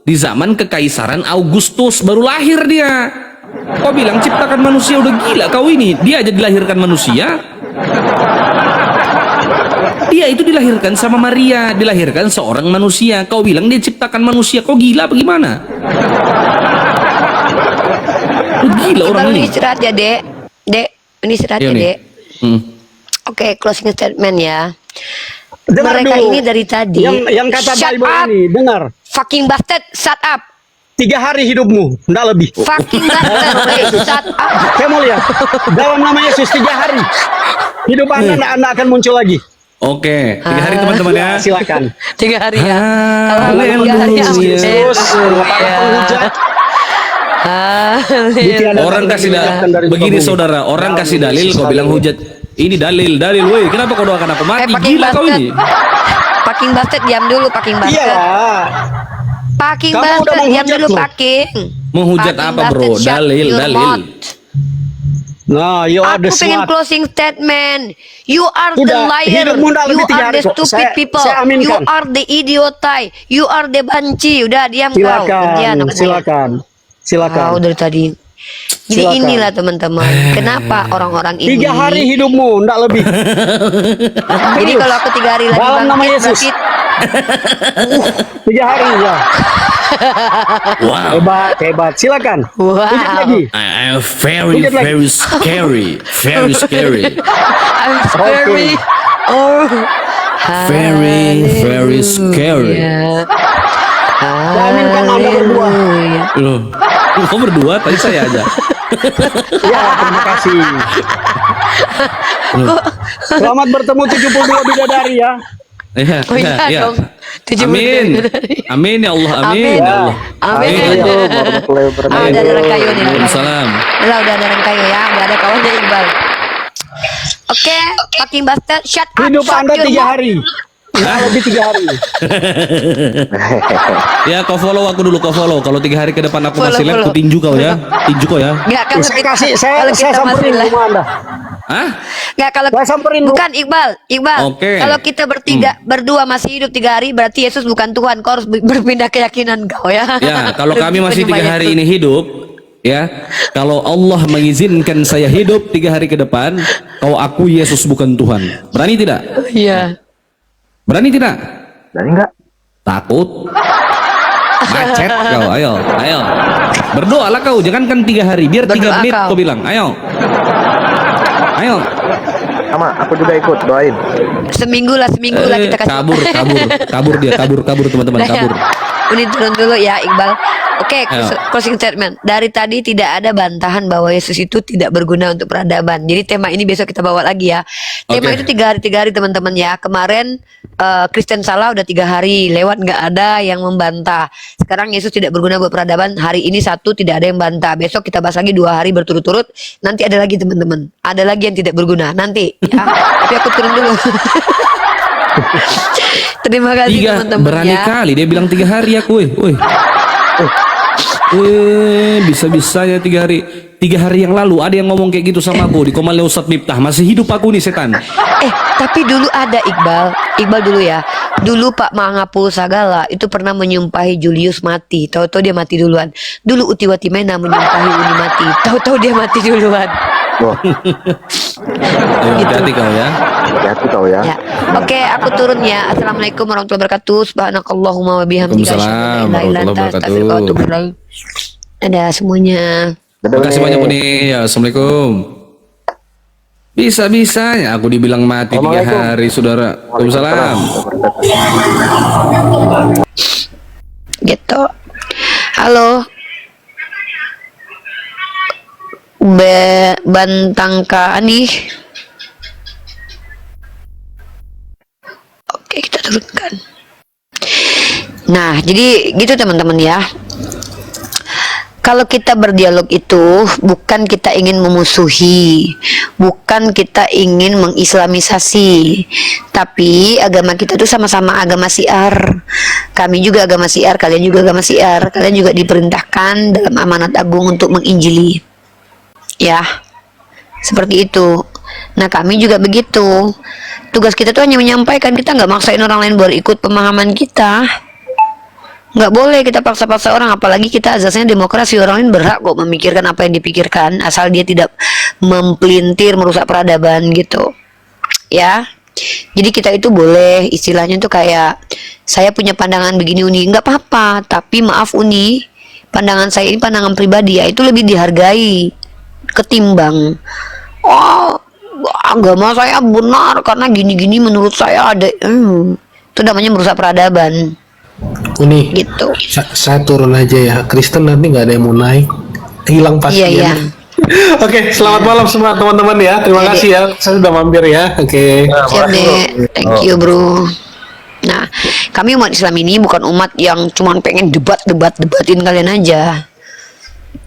Di zaman kekaisaran Augustus baru lahir dia. Kau bilang ciptakan manusia, udah gila kau ini. Dia aja dilahirkan manusia. Dia itu dilahirkan sama Maria, dilahirkan seorang manusia. Kau bilang dia ciptakan manusia, kau gila apa gimana? Lu gila orang Baru ini. istirahat ya, Dek. Dek, ini istirahat Iya ya, nih. Dek. Oke, closing statement ya. dengar Mereka dulu. ini dari tadi. Yang kata Shut Bible up. ini, dengar. Fucking bastard, shut up. 3 hari hidupmu, enggak lebih. Fucking bastard, hey, shut up. Saya mau lihat. Dalam nama Yesus 3 hari. Hidup Anda akan muncul lagi. Oke, 3 hari teman-teman ya. Silakan. 3 hari ya. Haleluya. 3 hari ya. Yesus, para penghujat. Orang kasih begini saudara, orang kasih dalil, kau bilang hujat. Ini dalil, woi. Kenapa kau doakan aku mati? Fucking Gila kau bastard. ini. Fucking bastard, diam dulu, fucking bastard. Iyalah. Fucking Kamu udah bastard, diam menghujat dulu, loh. fucking. Menghujat Fucking apa, bro? bastard, shut Dalil, your dalil. mouth. Nah, you are the Aku pengen smart. closing statement. You are the Udah, liar. hidupmu udah You lebih 3 are hari the kok. stupid people. Saya aminkan. You are the idiotai. You are the banci. Udah diam kau. Gantian Silakan, aku silakan. Silakan. Kau dari tadi. Jadi Silakan. inilah teman-teman. Kenapa orang-orang ini? 3 hari hidupmu, enggak lebih. Jadi kalau aku 3 hari lagi Dalam nama bangkit, Yesus. berarti 3 hari ya. Wow. Hebat. Silakan. Wow. Hujat lagi. I'm very, Hujat lagi. very scary. Very scary. I'm scary. Oh. Very, very scary. Saya aminkan Anda berdua. Loh, kau berdua? Tadi saya aja. Ya, terima kasih. Selamat bertemu 72 bidadari ya. Iya, Oh iya iya. dong. 70 Amin. bidadari. Amin ya Allah, amin Amin. ya Allah. Amin. warahmatullahi Ah, wabarakatuh. udah ada orang kayu nih. Waalaikumsalam. Udah ada orang kayu ya. Udah ada kawannya Iqbal. Oke, fucking bastard, shut up. Hidup shut Anda your 3 mouth. hari. Enggak lebih 3 hari. Ya, kau follow aku dulu, kau follow. Kalau 3 hari ke depan aku Follow, masih live, follow. aku tinju kau ya. Tinju kau ya. Nggak, kalau Saya kita, kasih, kalau saya kita masih samperin live. rumah Anda. Hah? Nggak, kalau Saya samperin lu. bukan Iqbal. Oke. Kalau kita berdua masih hidup 3 hari, berarti Yesus bukan Tuhan. Kau harus berpindah keyakinan kau ya. Ya, kalau kami masih 3 Menyembah hari Yesus. ini hidup, ya, kalau Allah mengizinkan saya hidup 3 hari ke depan, kau akui Yesus bukan Tuhan. Berani tidak? Iya. Berani tidak? Berani enggak? Takut? Macet kau, ayo. Berdoalah kau, jangankan 3 hari, biar 3 Berdoa menit kau. kau bilang, ayo. Sama, aku juga ikut doain. Seminggu lah kita kasih. Kabur dia, teman-teman, Nah, kabur. Ini turun dulu ya Iqbal. Oke, Ayo. closing statement. Dari tadi tidak ada bantahan bahwa Yesus itu tidak berguna untuk peradaban. Jadi tema ini besok kita bawa lagi ya. Tema Oke. itu 3 hari teman-teman ya. Kemarin Kristen salah udah 3 hari lewat, nggak ada yang membantah. Sekarang Yesus tidak berguna buat peradaban. Hari ini 1 tidak ada yang bantah. Besok kita bahas lagi 2 hari berturut-turut. Nanti ada lagi teman-teman. Ada lagi yang tidak berguna nanti. Ya. Tapi aku turun dulu. Terima kasih 3, teman-teman berani ya. kali dia bilang 3 hari aku, woi. Bisa-bisanya 3 hari yang lalu ada yang ngomong kayak gitu sama aku di Komalnya Ustadz Miftah. Masih hidup aku nih setan. Tapi dulu ada Iqbal dulu ya. Dulu Pak Mangapul Sagala itu pernah menyumpahi Julius mati. Tahu-tahu dia mati duluan. Dulu Utiwati Mena menyumpahi Uni mati. Tahu-tahu dia mati duluan. Wah, Ayo, hati-hati kau ya. hati-hati kau ya. Ya. Oke, aku turun ya. Assalamualaikum warahmatullahi wabarakatuh. Subhanakallahumma wa bihamdika Waalaikumsalam asyhadu an la ilaha illa anta, warahmatullahi astaghfiruka wa atubu ilaik. Dadah semuanya. Dadah, Makasih Uni. banyak Uni. Ya, Assalamualaikum. Bisa-bisanya aku dibilang mati 3 Assalamualaikum. hari, saudara. Waalaikumsalam. Gitu. Halo. Bantangka nih. Oke, kita turunkan. Nah, jadi gitu teman-teman ya. Kalau kita berdialog itu bukan kita ingin memusuhi, bukan kita ingin mengislamisasi, tapi agama kita itu sama-sama agama syiar. Kami juga agama syiar, kalian juga agama syiar. Kalian juga diperintahkan dalam amanat agung untuk menginjili. Ya, seperti itu. Nah, kami juga begitu. Tugas kita tuh hanya menyampaikan, kita nggak maksain orang lain baru ikut pemahaman kita. Nggak boleh kita paksa-paksa orang, apalagi kita azasnya demokrasi. Orang lain berhak kok memikirkan apa yang dipikirkan, asal dia tidak mempelintir, merusak peradaban gitu. Ya, jadi kita itu boleh, istilahnya tuh kayak, saya punya pandangan begini Uni, nggak apa-apa. Tapi maaf Uni, pandangan saya ini pandangan pribadi ya, itu lebih dihargai ketimbang agama saya benar karena gini-gini menurut saya ada. Itu namanya merusak peradaban. Uni, Gitu. saya turun aja ya. Kristen nanti nggak ada yang mau naik, hilang pasti. Iya, iya. Oke, selamat malam semua teman-teman ya. Terima Iya, kasih ya. Saya sudah mampir ya. Oke. Siap deh, thank you bro. Nah, kami umat Islam ini bukan umat yang cuman pengen debatin kalian aja.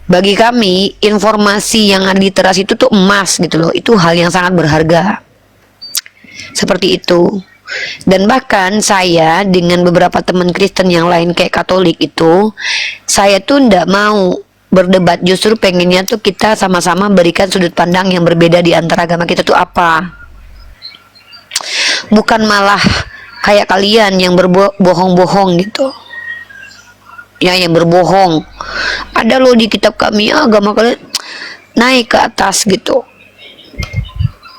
Bagi kami, informasi yang ada di teras itu tuh emas gitu loh. Itu hal yang sangat berharga. Seperti itu. Dan bahkan saya dengan beberapa teman Kristen yang lain kayak Katolik itu, saya tuh ndak mau berdebat, justru pengennya tuh kita sama-sama berikan sudut pandang yang berbeda di antara agama kita tuh apa. Bukan malah kayak kalian yang berbohong-bohong gitu. Ya, yang berbohong. Ada loh di kitab kami agama kalian naik ke atas gitu.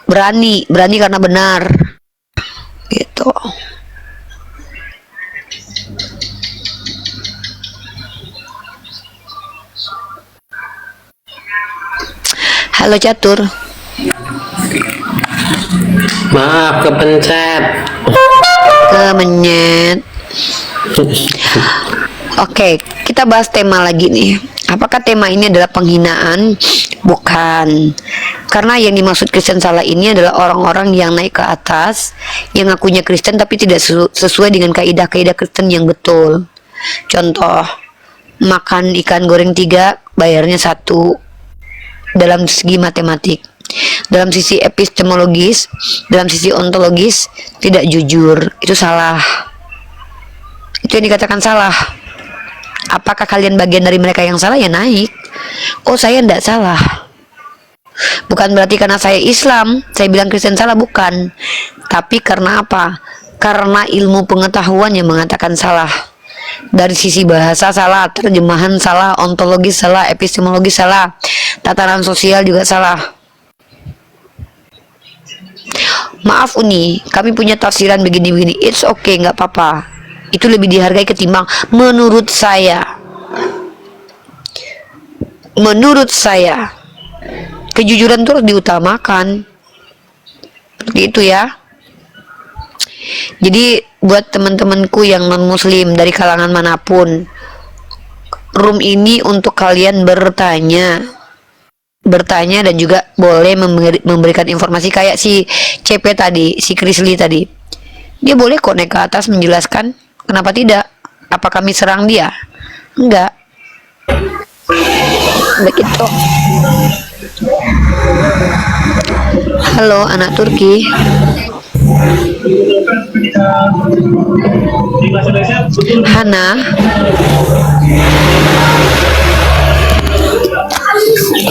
Berani karena benar. Gitu. Halo Catur. Maaf kepencet. Kemenyet. Oke, kita bahas tema lagi nih. Apakah tema ini adalah penghinaan? Bukan. Karena yang dimaksud Kristen salah ini adalah orang-orang yang naik ke atas, yang ngakunya Kristen tapi tidak sesuai dengan kaidah-kaidah Kristen yang betul. Contoh, makan ikan goreng 3, bayarnya 1. Dalam segi matematik, dalam sisi epistemologis, dalam sisi ontologis, tidak jujur. Itu salah. Itu yang dikatakan salah. Apakah kalian bagian dari mereka yang salah? Ya naik. Oh, saya tidak salah. Bukan berarti karena saya Islam saya bilang Kristen salah, bukan. Tapi karena apa? Karena ilmu pengetahuan yang mengatakan salah. Dari sisi bahasa salah, terjemahan salah, ontologis salah, epistemologis salah, tatanan sosial juga salah. Maaf Uni, kami punya tafsiran begini-begini. It's okay, nggak apa-apa. Itu lebih dihargai ketimbang menurut saya. Menurut saya, kejujuran terus diutamakan. Seperti itu ya. Jadi buat teman-temanku yang non muslim dari kalangan manapun, room ini untuk kalian bertanya dan juga boleh memberikan informasi. Kayak si CP tadi, si Krisli tadi, dia boleh kok naik ke atas menjelaskan. Kenapa tidak? Apa kami serang dia? Enggak. Begitu. Halo anak Turki. Hana.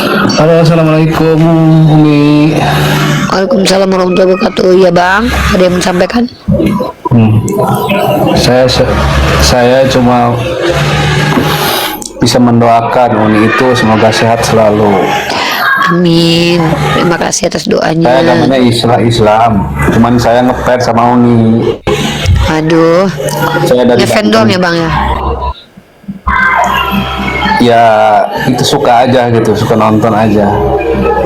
Halo, assalamualaikum Umi. Waalaikumsalam warahmatullahi wabarakatuh. Ya bang, ada yang menyampaikan? Saya cuma bisa mendoakan Umi itu semoga sehat selalu. Amin. Terima kasih atas Saya doanya. agamanya Islam, cuman saya ngefans sama Umi. Aduh, Saya dari ngefan doang ya bang ya? Ya itu suka aja gitu, suka nonton aja.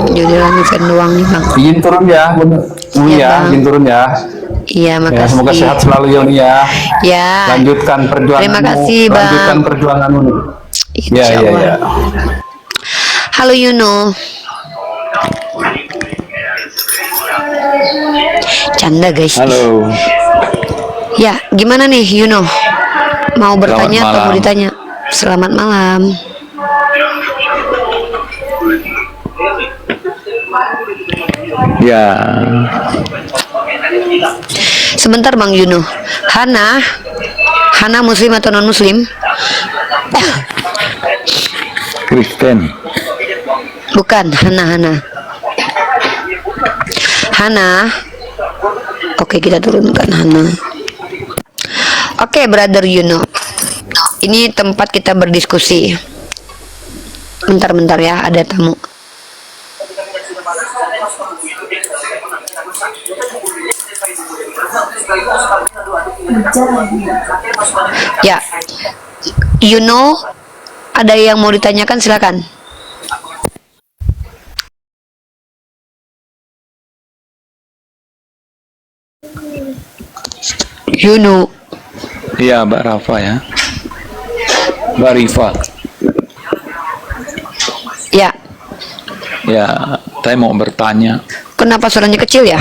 Jadi lah ngefan doang nih bang. Izin turun ya, Umi Iya, ya, Bang. izin turun ya. Iya, Ya, makasih. semoga sehat selalu ya Umi ya. Ya. Lanjutkan perjuanganmu. Terima kasih, Bang. Lanjutkan perjuanganmu. Ya, Insya ya, Allah. ya. Halo Yuno. Canda guys. Halo, Ya, gimana nih Yuno? Mau bertanya atau mau malam. ditanya? Selamat malam. ya Sebentar Bang Yuno. Hana muslim atau non muslim? Kristen. Bukan, Hana. Oke, kita turunkan Hana. Oke, brother Yuno. Ini tempat kita berdiskusi. Bentar ya, ada tamu. Ya, Yuno, ada yang mau ditanyakan, silakan. Yuno. Iya, Mbak Rafa ya. Mbak Rifa. Ya, Ya, saya mau bertanya. kenapa suaranya kecil ya?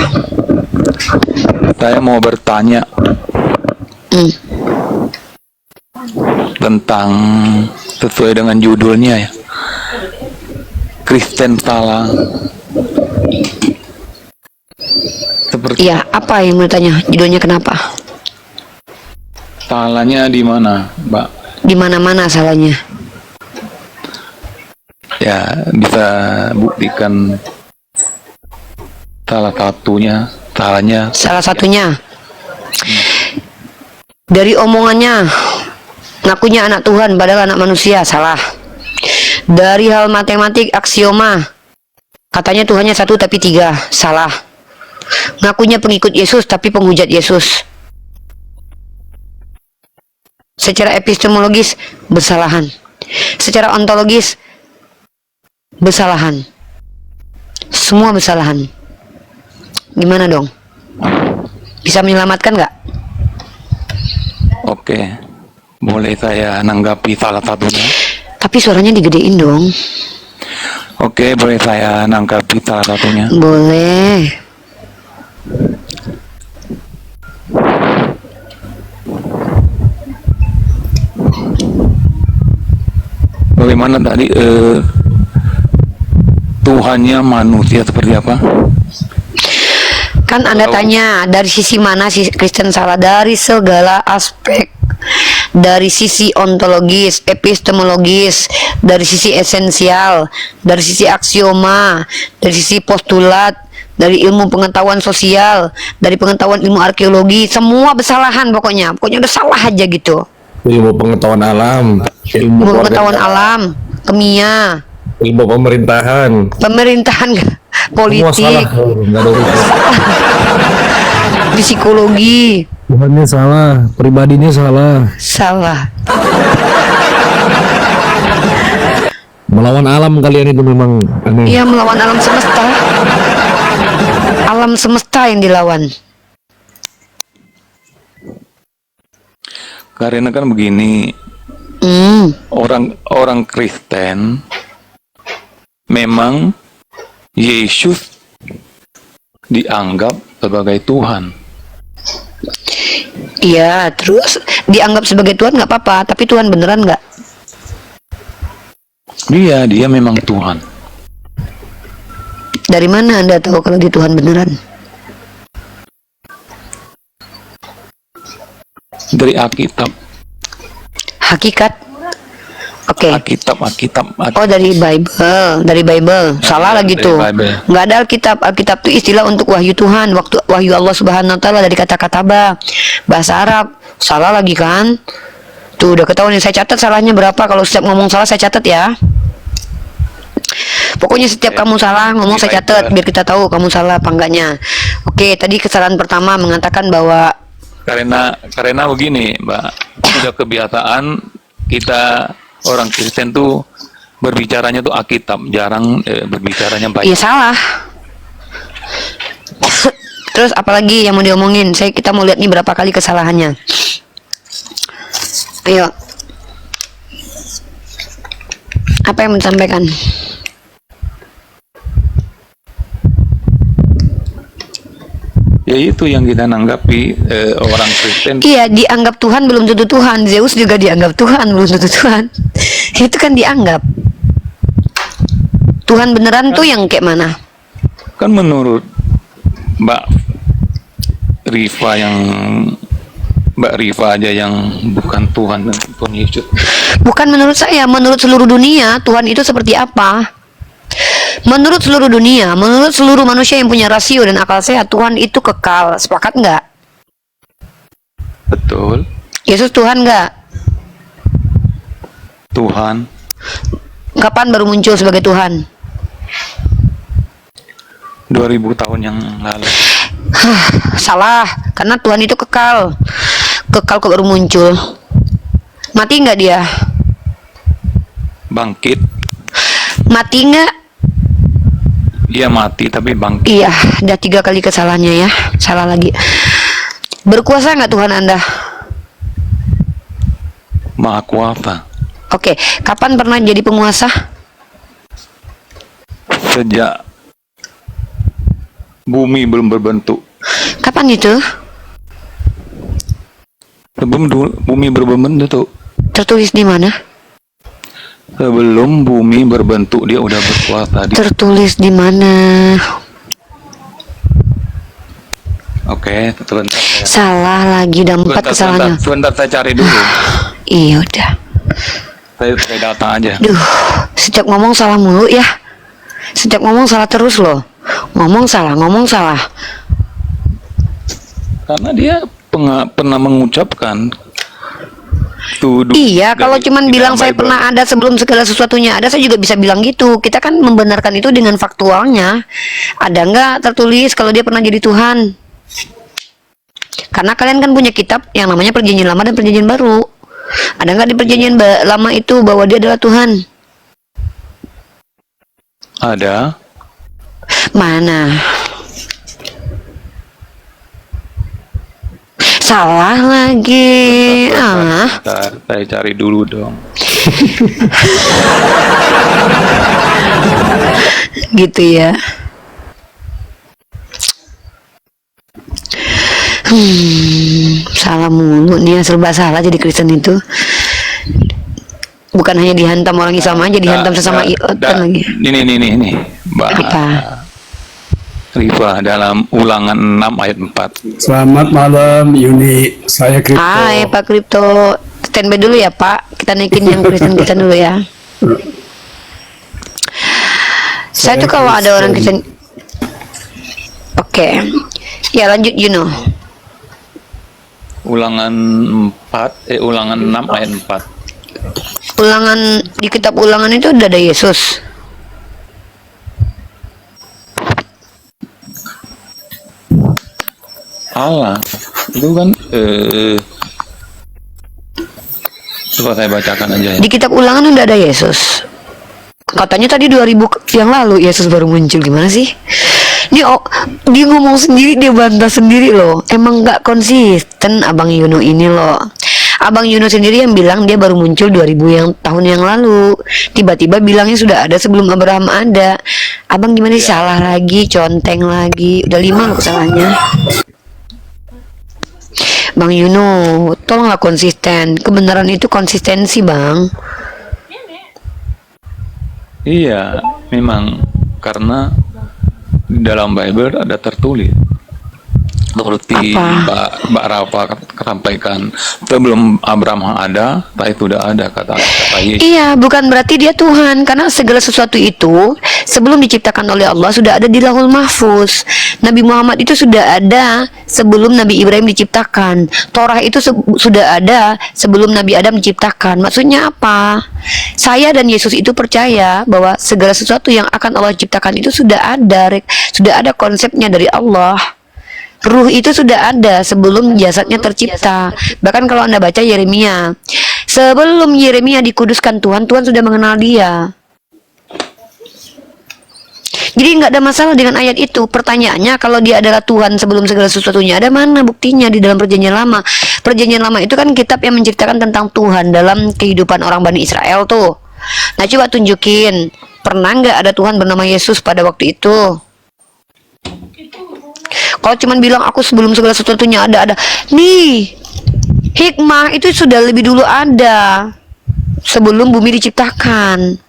Saya mau bertanya Hmm. tentang sesuai dengan judulnya ya. Kristen salah. Seperti Iya, apa yang mau ditanya? Judulnya kenapa? salahnya di mana, Mbak? Di mana-mana salahnya. Ya, bisa buktikan salah satunya, salahnya. Salah satunya dari omongannya, ngakunya anak Tuhan padahal anak manusia, salah. Dari hal matematik aksioma, katanya Tuhannya satu tapi tiga, salah. Ngakunya pengikut Yesus tapi penghujat Yesus. Secara epistemologis bersalahan, secara ontologis bersalahan, semua bersalahan. Gimana dong? Bisa menyelamatkan nggak? Oke, boleh saya nanggapi salah satunya? Tapi suaranya digedein dong. Oke, boleh saya nanggapi salah satunya? Boleh. Bagaimana tadi Tuhannya manusia seperti apa? Kan Anda tanya dari sisi mana sih Kristen salah? Dari segala aspek. Dari sisi ontologis, epistemologis, dari sisi esensial, dari sisi aksioma, dari sisi postulat, dari ilmu pengetahuan sosial, dari pengetahuan ilmu arkeologi, semua bersalahan pokoknya. Pokoknya udah salah aja gitu. Ilmu pengetahuan alam, ilmu Ilmu pengetahuan alam, kimia, ilmu pemerintahan, pemerintahan, semua politik, salah. Nggak ada urusan. di psikologi, Tuhannya salah, pribadinya salah. salah. Melawan alam kalian itu memang aneh. Ia melawan alam semesta. Alam semesta yang dilawan. Karena kan begini, orang Kristen memang Yesus dianggap sebagai Tuhan. Iya, terus dianggap sebagai Tuhan nggak apa-apa, tapi Tuhan beneran nggak? Dia memang Tuhan. Dari mana Anda tahu kalau dia Tuhan beneran? Dari Alkitab. Hakikat. Oke. Alkitab. Oh, dari Bible. Salah lagi dari tuh. Bible. Nggak ada Alkitab. Alkitab itu istilah untuk wahyu Tuhan, waktu wahyu Allah Subhanahu wa taala dari kata-kata bahasa Arab. Salah lagi kan? Tuh udah ketahuan nih, saya catat salahnya berapa. Kalau setiap ngomong salah saya catat ya. Pokoknya setiap kamu salah ngomong saya catat biar kita tahu kamu salah apa enggaknya. Oke, tadi kesalahan pertama mengatakan bahwa Karena begini, Mbak, sudah kebiasaan kita orang Kristen tuh berbicaranya tuh Alkitab, jarang berbicaranya iya Bible. salah. Terus apalagi yang mau diomongin? Kita mau lihat nih berapa kali kesalahannya. Ayo. Apa yang mau disampaikan? Ya itu yang kita nanggapi orang Kristen. Iya, dianggap Tuhan belum tentu Tuhan. Zeus juga dianggap Tuhan belum tentu Tuhan. Itu kan dianggap. Tuhan beneran tuh yang kayak mana? Kan menurut Mbak Rifa aja yang bukan Tuhan dan Tuhan Yesus. Bukan menurut saya, menurut seluruh dunia Tuhan itu seperti apa? Menurut seluruh dunia, menurut seluruh manusia yang punya rasio dan akal sehat, Tuhan itu kekal. Sepakat nggak? Betul. Yesus Tuhan nggak? Tuhan. Kapan baru muncul sebagai Tuhan? 2000 tahun yang lalu. Salah, karena Tuhan itu kekal. Kekal kok baru muncul. Mati nggak dia? Bangkit. Mati nggak? Dia mati tapi bangkit. Iya, udah 3 kali kesalahannya ya. Salah lagi. Berkuasa nggak Tuhan Anda? Maha kuasa. Oke, kapan pernah jadi penguasa? Sejak bumi belum berbentuk. Kapan itu? Sebelum bumi berbentuk. Tertulis di mana? Sebelum bumi berbentuk dia udah berkuasa. Tertulis di mana? Oke, sebentar. Salah lagi, udah 4 kesalahannya. Sebentar saya cari dulu. Iya udah. Saya datang aja. Duh, setiap ngomong salah mulu ya. Setiap ngomong salah terus loh. Ngomong salah. Karena dia pernah mengucapkan Iya, kalau cuman bilang saya pernah ada sebelum segala sesuatunya ada, saya juga bisa bilang gitu. Kita kan membenarkan itu dengan faktualnya. Ada nggak tertulis kalau dia pernah jadi Tuhan? Karena kalian kan punya kitab yang namanya Perjanjian Lama dan Perjanjian Baru. Ada nggak di Perjanjian Lama itu bahwa dia adalah Tuhan? Ada. Mana? Salah lagi. Bentar, saya cari dulu dong. Gitu ya. Salah mulu nih ya, serba salah jadi Kristen itu. Bukan hanya dihantam orang Islam aja, dihantam sesama Islam lagi. Ini, Mbak Apa? Rifa dalam Ulangan 6 ayat 4. Selamat malam Yuni, saya Kripto. Hai Pak Kripto, standby dulu ya Pak. Kita naikin yang Kristen kita dulu ya. Saya tuh kalau ada orang Kristen, oke. Ya lanjut Ulangan 6 ayat 4. Ulangan di kitab Ulangan itu udah ada Yesus. Allah itu kan coba saya bacakan aja ya. Di kitab Ulangan udah ada Yesus. Katanya tadi 2000 yang lalu Yesus baru muncul. Gimana sih? Dia ngomong sendiri, dia bantah sendiri loh. Emang nggak konsisten Abang Yuno ini loh. Abang Yuno sendiri yang bilang dia baru muncul 2000 tahun yang lalu. Tiba-tiba bilangnya sudah ada sebelum Abraham ada. Abang gimana sih? Salah lagi, conteng lagi. Udah 5 loh kesalahannya. Bang Yuno, tolonglah konsisten. Kebenaran itu konsistensi, Bang. Iya, memang karena di dalam Bible ada tertulis Seperti Apa? Mbak Rafa sampaikan, sebelum Abraham ada, itu udah ada kata Yesus. Iya, bukan berarti dia Tuhan, karena segala sesuatu itu sebelum diciptakan oleh Allah sudah ada di Lauhul Mahfuz. Nabi Muhammad itu sudah ada sebelum Nabi Ibrahim diciptakan. Torah itu sudah ada sebelum Nabi Adam diciptakan. Maksudnya apa? Saya dan Yesus itu percaya bahwa segala sesuatu yang akan Allah ciptakan itu sudah ada konsepnya dari Allah. Ruh itu sudah ada sebelum jasadnya tercipta. Bahkan kalau Anda baca Yeremia, sebelum Yeremia dikuduskan Tuhan, Tuhan sudah mengenal dia. Jadi nggak ada masalah dengan ayat itu. Pertanyaannya, kalau dia adalah Tuhan sebelum segala sesuatunya, ada mana buktinya di dalam Perjanjian Lama? Perjanjian Lama itu kan kitab yang menceritakan tentang Tuhan dalam kehidupan orang Bani Israel tuh. Nah, coba tunjukin, pernah nggak ada Tuhan bernama Yesus pada waktu itu? Kalau cuman bilang aku sebelum segala sesuatunya ada. Nih, hikmah itu sudah lebih dulu ada. Sebelum bumi diciptakan.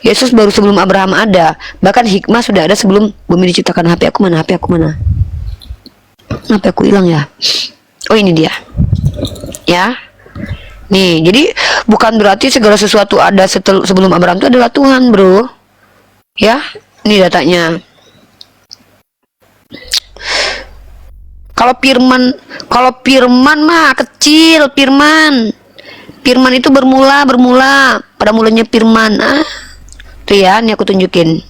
Yesus baru sebelum Abraham ada. Bahkan hikmah sudah ada sebelum bumi diciptakan. HP aku mana? HP aku hilang ya? Oh, ini dia. Ya. Nih, jadi bukan berarti segala sesuatu ada sebelum Abraham itu adalah Tuhan, bro. Ya, ini datanya. Kalau firman mah kecil, firman itu bermula pada mulanya firman. Tuh ya, ini aku tunjukin.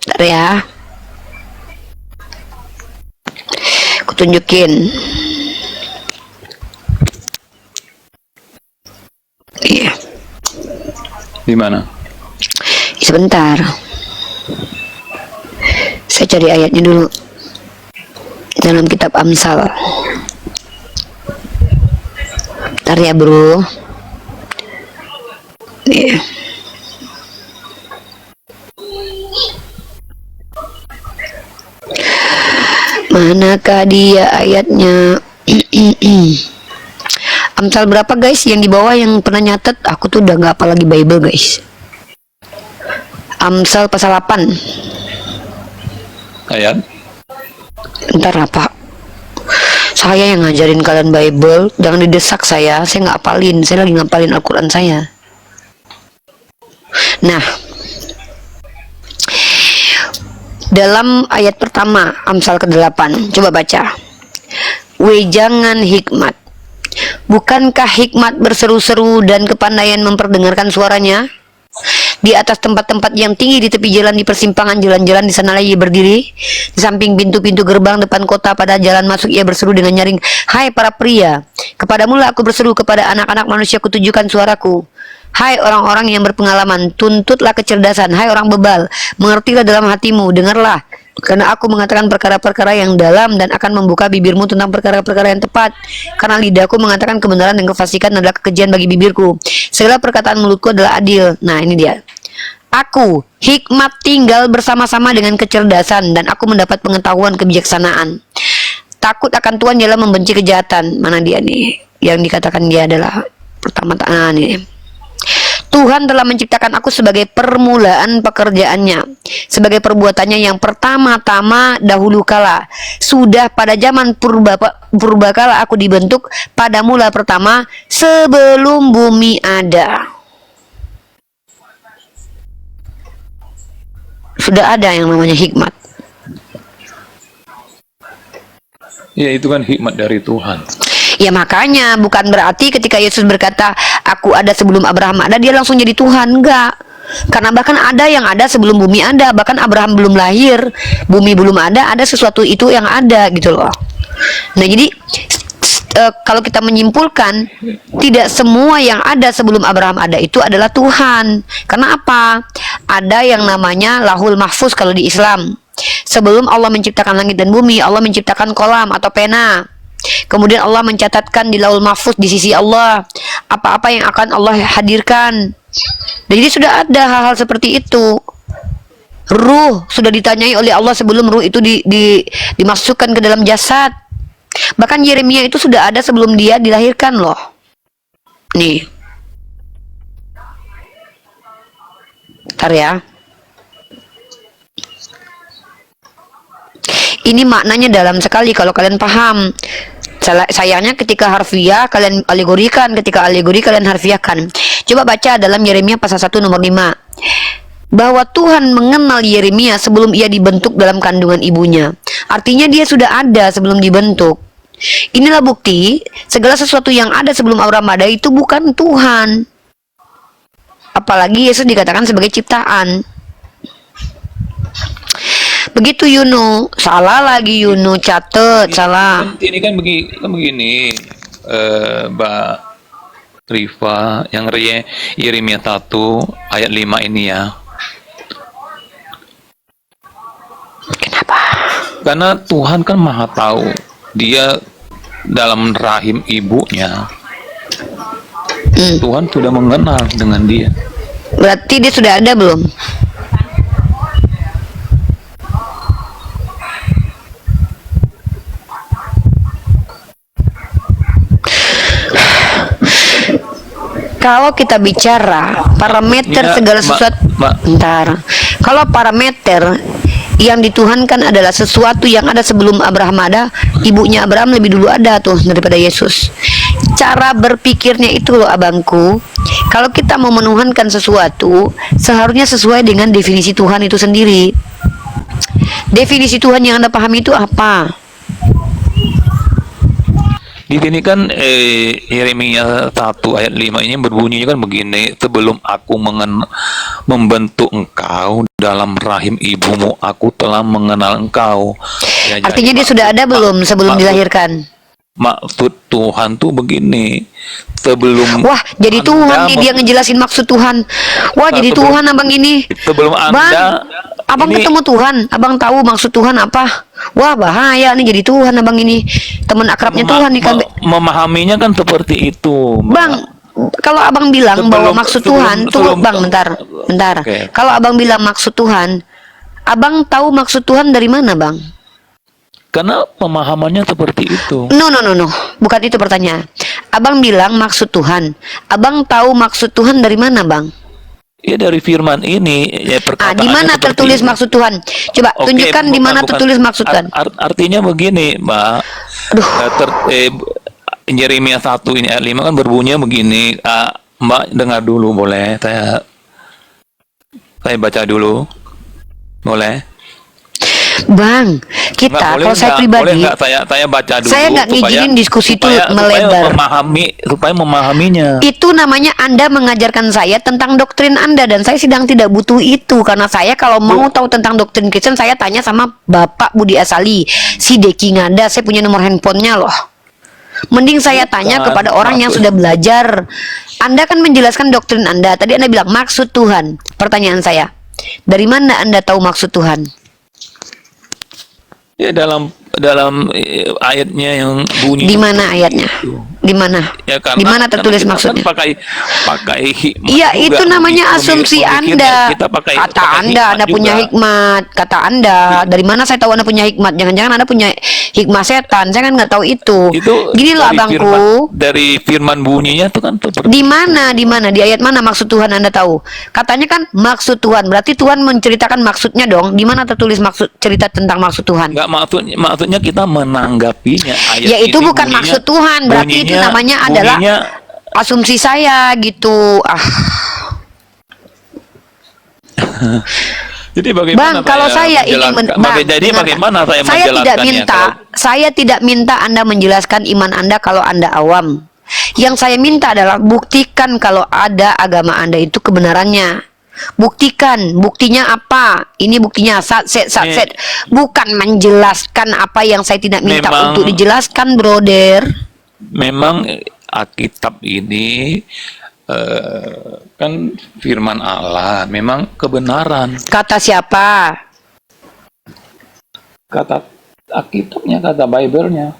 Bentar ya. Aku tunjukin. Iya. Di mana? Sebentar, saya cari ayatnya dulu dalam kitab Amsal. Bentar ya, bro. Nih. Manakah dia ayatnya? Amsal berapa, guys? Yang di bawah yang pernah nyatet? Aku tuh udah nggak apa lagi Bible, guys. Amsal pasal 8. Ayat? Bentar apa? Saya yang ngajarin kalian Bible, jangan didesak saya nggak hafalin, saya lagi ngapalin Al-Quran saya. Nah, dalam ayat pertama Amsal ke-8, coba baca. Wejangan hikmat, bukankah hikmat berseru-seru dan kepandaian memperdengarkan suaranya? Di atas tempat-tempat yang tinggi di tepi jalan, di persimpangan jalan-jalan, di sanalah ia berdiri. Di samping pintu-pintu gerbang depan kota, pada jalan masuk ia berseru dengan nyaring, hai para pria, kepadamu lah aku berseru, kepada anak-anak manusia kutujukan suaraku. Hai orang-orang yang berpengalaman, tuntutlah kecerdasan. Hai orang bebal, mengertilah dalam hatimu, dengarlah, karena aku mengatakan perkara-perkara yang dalam dan akan membuka bibirmu tentang perkara-perkara yang tepat. Karena lidahku mengatakan kebenaran dan kefasikan adalah kekejian bagi bibirku. Segala perkataan mulutku adalah adil. Nah, ini dia. Aku, hikmat, tinggal bersama-sama dengan kecerdasan, dan aku mendapat pengetahuan kebijaksanaan. Takut akan Tuhan ialah membenci kejahatan. Mana dia nih? Yang dikatakan dia adalah pertama-tama nih. Tuhan telah menciptakan aku sebagai permulaan pekerjaannya, sebagai perbuatannya yang pertama-tama dahulu kala. Sudah pada zaman purbakala aku dibentuk, pada mula pertama sebelum bumi ada. Sudah ada yang namanya hikmat. Ya, itu kan hikmat dari Tuhan. Ya makanya bukan berarti ketika Yesus berkata aku ada sebelum Abraham ada, dia langsung jadi Tuhan. Enggak. Karena bahkan ada yang ada sebelum bumi ada. Bahkan Abraham belum lahir, bumi belum ada sesuatu itu yang ada gitu loh. Nah jadi kalau kita menyimpulkan, tidak semua yang ada sebelum Abraham ada itu adalah Tuhan. Karena apa? Ada yang namanya Lauhul Mahfuz kalau di Islam. Sebelum Allah menciptakan langit dan bumi, Allah menciptakan kolam atau pena. Kemudian Allah mencatatkan di Lauhul Mahfuz di sisi Allah apa-apa yang akan Allah hadirkan. Jadi sudah ada hal-hal seperti itu. Ruh sudah ditanyai oleh Allah sebelum ruh itu dimasukkan ke dalam jasad. Bahkan Yeremia itu sudah ada sebelum dia dilahirkan loh. Nih. Bentar ya. Ini maknanya dalam sekali kalau kalian paham. Sayangnya ketika harfiah kalian alegorikan, ketika alegori kalian harfiahkan. Coba baca dalam Yeremia pasal 1 nomor 5. Bahwa Tuhan mengenal Yeremia sebelum ia dibentuk dalam kandungan ibunya. Artinya dia sudah ada sebelum dibentuk. Inilah bukti segala sesuatu yang ada sebelum Abraham ada itu bukan Tuhan. Apalagi Yesus dikatakan sebagai ciptaan. Begitu Yuno, salah lagi Yuno, catet, salah. Ini kan begini, Mbak Rifa, yang Yeremia 1 ayat 5 ini ya. Kenapa? Karena Tuhan kan maha tahu. Dia dalam rahim ibunya. Tuhan sudah mengenal dengan dia. Berarti dia sudah ada belum? Kalau kita bicara parameter Ya, segala sesuatu, bentar. Kalau parameter yang dituhankan adalah sesuatu yang ada sebelum Abraham ada, ibunya Abraham lebih dulu ada tuh daripada Yesus. Cara berpikirnya itu loh abangku. Kalau kita mau menuhankan sesuatu, seharusnya sesuai dengan definisi Tuhan itu sendiri. Definisi Tuhan yang Anda pahami itu apa? Di sini kan Yeremia 1 ayat 5 ini berbunyinya kan begini, sebelum aku membentuk engkau dalam rahim ibumu, aku telah mengenal engkau. Ya, Artinya dia sudah ada belum sebelum dilahirkan? Maksud Tuhan tuh begini, sebelum Wah, jadi Tuhan nih dia ngejelasin maksud Tuhan. Wah, jadi sebelum- Tuhan abang ini. sebelum Anda Abang ini- ketemu Tuhan, abang tahu maksud Tuhan apa? Wah, bahaya nih jadi Tuhan abang ini. Teman akrabnya Tuhan nih kan. memahaminya kan seperti itu, Mbak. Bang, kalau abang bilang Sebelum- bahwa maksud sebelum- Tuhan, tunggu sebelum- bang, bentar. Oke. Kalau abang bilang maksud Tuhan, abang tahu maksud Tuhan dari mana, bang? Karena pemahamannya seperti itu. No, bukan itu pertanyaan. Abang bilang maksud Tuhan, abang tahu maksud Tuhan dari mana, bang? Ya dari firman ini ya perkataannya Di mana seperti tertulis ini. maksud Tuhan? Coba Oke, tunjukkan di mana bukan. tertulis maksud Tuhan. Artinya begini, Mbak. Aduh. Yeremia 1 ini ayat 5 kan berbunyi begini. Mbak dengar dulu boleh? Saya baca dulu. Boleh? Bang, kita Nggak, boleh kalau saya nggak? pribadi, Boleh nggak saya baca dulu. saya nggak ngizinin diskusi itu melebar. Supaya memahaminya. Itu namanya Anda mengajarkan saya tentang doktrin Anda, dan saya sedang tidak butuh itu, karena saya kalau mau tahu tentang doktrin Kristen saya tanya sama Bapak Budi Asali, si Deki Ngada, saya punya nomor handphonenya loh. Mending saya tanya kepada orang yang sudah belajar. Anda kan menjelaskan doktrin Anda. Tadi Anda bilang maksud Tuhan. Pertanyaan saya, dari mana Anda tahu maksud Tuhan? Ya dalam ayatnya yang bunyi. Di mana ayatnya? Di mana? Ya, Di mana tertulis kita maksudnya? Kan pakai hikmat. Iya, juga itu namanya asumsi pemikirnya. Anda. Kita pakai Kata hikmat Anda punya juga. hikmat. Kata Anda, dari mana saya tahu Anda punya hikmat? Jangan-jangan Anda punya hikmah setan. Saya kan nggak tahu itu. Gini loh abangku. Dari firman bunyinya itu kan seperti Di mana? Di ayat mana maksud Tuhan Anda tahu? Katanya kan maksud Tuhan. Berarti Tuhan menceritakan maksudnya dong. Di mana tertulis maksud cerita tentang maksud Tuhan? Enggak, maksudnya kita menanggapinya ayat Ya itu ini bukan maksud Tuhan. Berarti itu namanya adalah asumsi saya gitu. Jadi bagaimana Bang, kalau saya ingin bagaimana saya tidak menjelaskannya minta, saya tidak minta Anda menjelaskan iman Anda kalau Anda awam. Yang saya minta adalah buktikan kalau ada agama Anda itu kebenarannya. Buktikan, buktinya apa? Ini buktinya set. Bukan menjelaskan apa yang saya tidak minta untuk dijelaskan, brother. Memang Alkitab ini kan firman Allah, memang kebenaran. Kata siapa? Kata Alkitabnya, kata Bible-nya.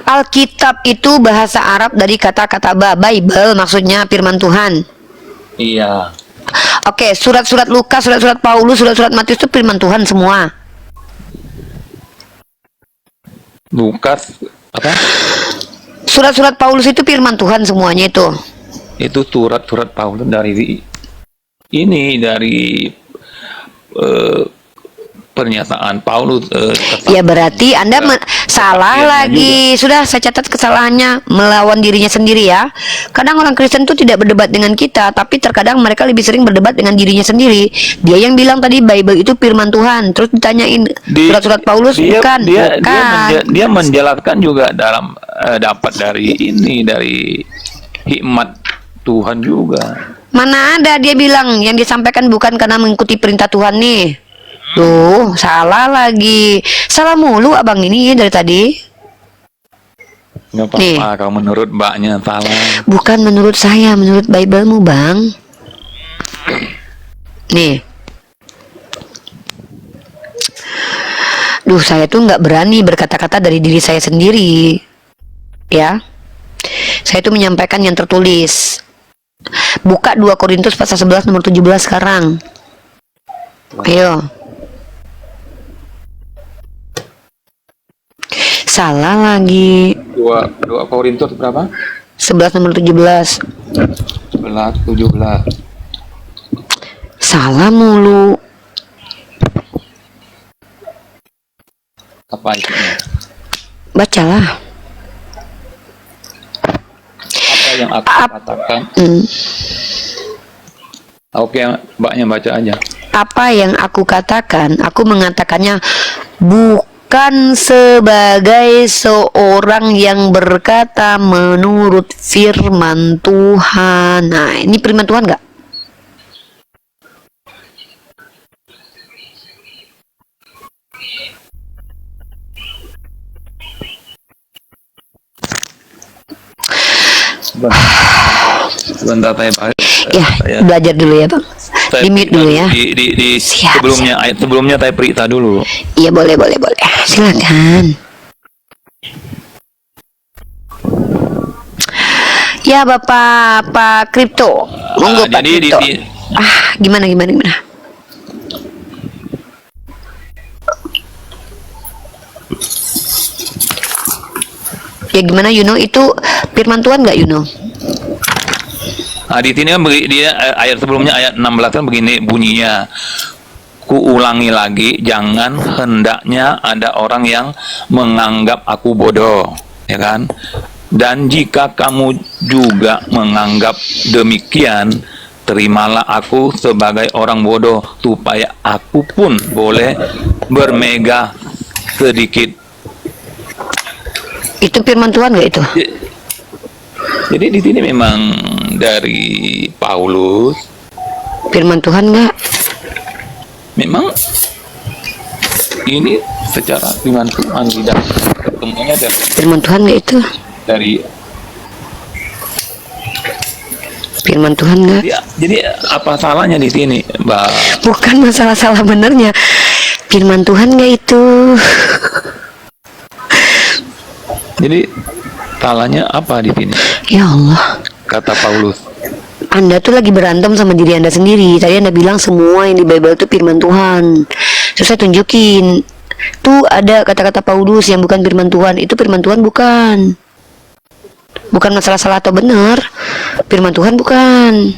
Alkitab itu bahasa Arab dari kata-kata Bible, maksudnya firman Tuhan. Iya. Oke, surat-surat Lukas, surat-surat Paulus, surat-surat Matius itu firman Tuhan semua. Lukas apa? Surat-surat Paulus itu firman Tuhan semuanya itu. Itu surat-surat Paulus dari pernyataan Paulus Ya berarti Anda salah lagi. Sudah saya catat kesalahannya, melawan dirinya sendiri ya. Kadang orang Kristen itu tidak berdebat dengan kita, tapi terkadang mereka lebih sering berdebat dengan dirinya sendiri. Dia yang bilang tadi Bible itu firman Tuhan, terus ditanyain surat-surat Paulus bukan. Dia menjelaskan juga dalam dapat dari hikmat Tuhan juga. Mana ada dia bilang yang disampaikan bukan karena mengikuti perintah Tuhan nih. Tuh, salah lagi. Salah mulu abang ini dari tadi. Nggak Nih. apa-apa kalau menurut mbaknya salah. Bukan menurut saya, menurut Bible-mu, Bang. Nih. Duh, saya tuh nggak berani berkata-kata dari diri saya sendiri. Ya. Saya tuh menyampaikan yang tertulis. Buka 2 Korintus pasal 11 nomor 17 sekarang. Ayo. Salah lagi. 2 Korintus berapa? 11 nomor 17. 11, 17. Salah mulu. Apa itu? Bacalah. Apa yang aku katakan? Oke, mbaknya baca aja. Apa yang aku katakan, aku mengatakannya bukan sebagai seorang yang berkata menurut firman Tuhan. Nah, ini firman Tuhan nggak? Sebentar saya bahas. Ya, belajar dulu ya, Bang. Di mute dulu ya. Siap, sebelumnya siap. Ayat sebelumnya saya periksa dulu. Iya, boleh. Silakan. Ya, Pak Kripto. Monggo Pak Kripto. Gimana? Ya gimana Yuno, itu firman Tuhan nggak Yuno? Di sini kan dia ayat sebelumnya ayat 16 kan begini bunyinya. Ku ulangi lagi, jangan hendaknya ada orang yang menganggap aku bodoh, ya kan? Dan jika kamu juga menganggap demikian, terimalah aku sebagai orang bodoh, supaya aku pun boleh bermegah sedikit. Itu firman Tuhan nggak itu? Jadi di sini memang dari Paulus. Firman Tuhan nggak? Memang ini secara firman Tuhan tidak ketemunya dari Firman Tuhan nggak itu? Firman Tuhan nggak? Jadi apa salahnya di sini, Mbak? Bukan masalah salah benernya. Firman Tuhan nggak itu? Jadi salahnya apa di sini? Ya Allah. Kata Paulus. Anda tuh lagi berantem sama diri Anda sendiri. Tadi Anda bilang semua yang di Bible itu firman Tuhan. Terus saya tunjukin. Tuh ada kata-kata Paulus yang bukan firman Tuhan. Itu firman Tuhan bukan. Bukan masalah salah atau benar. Firman Tuhan bukan.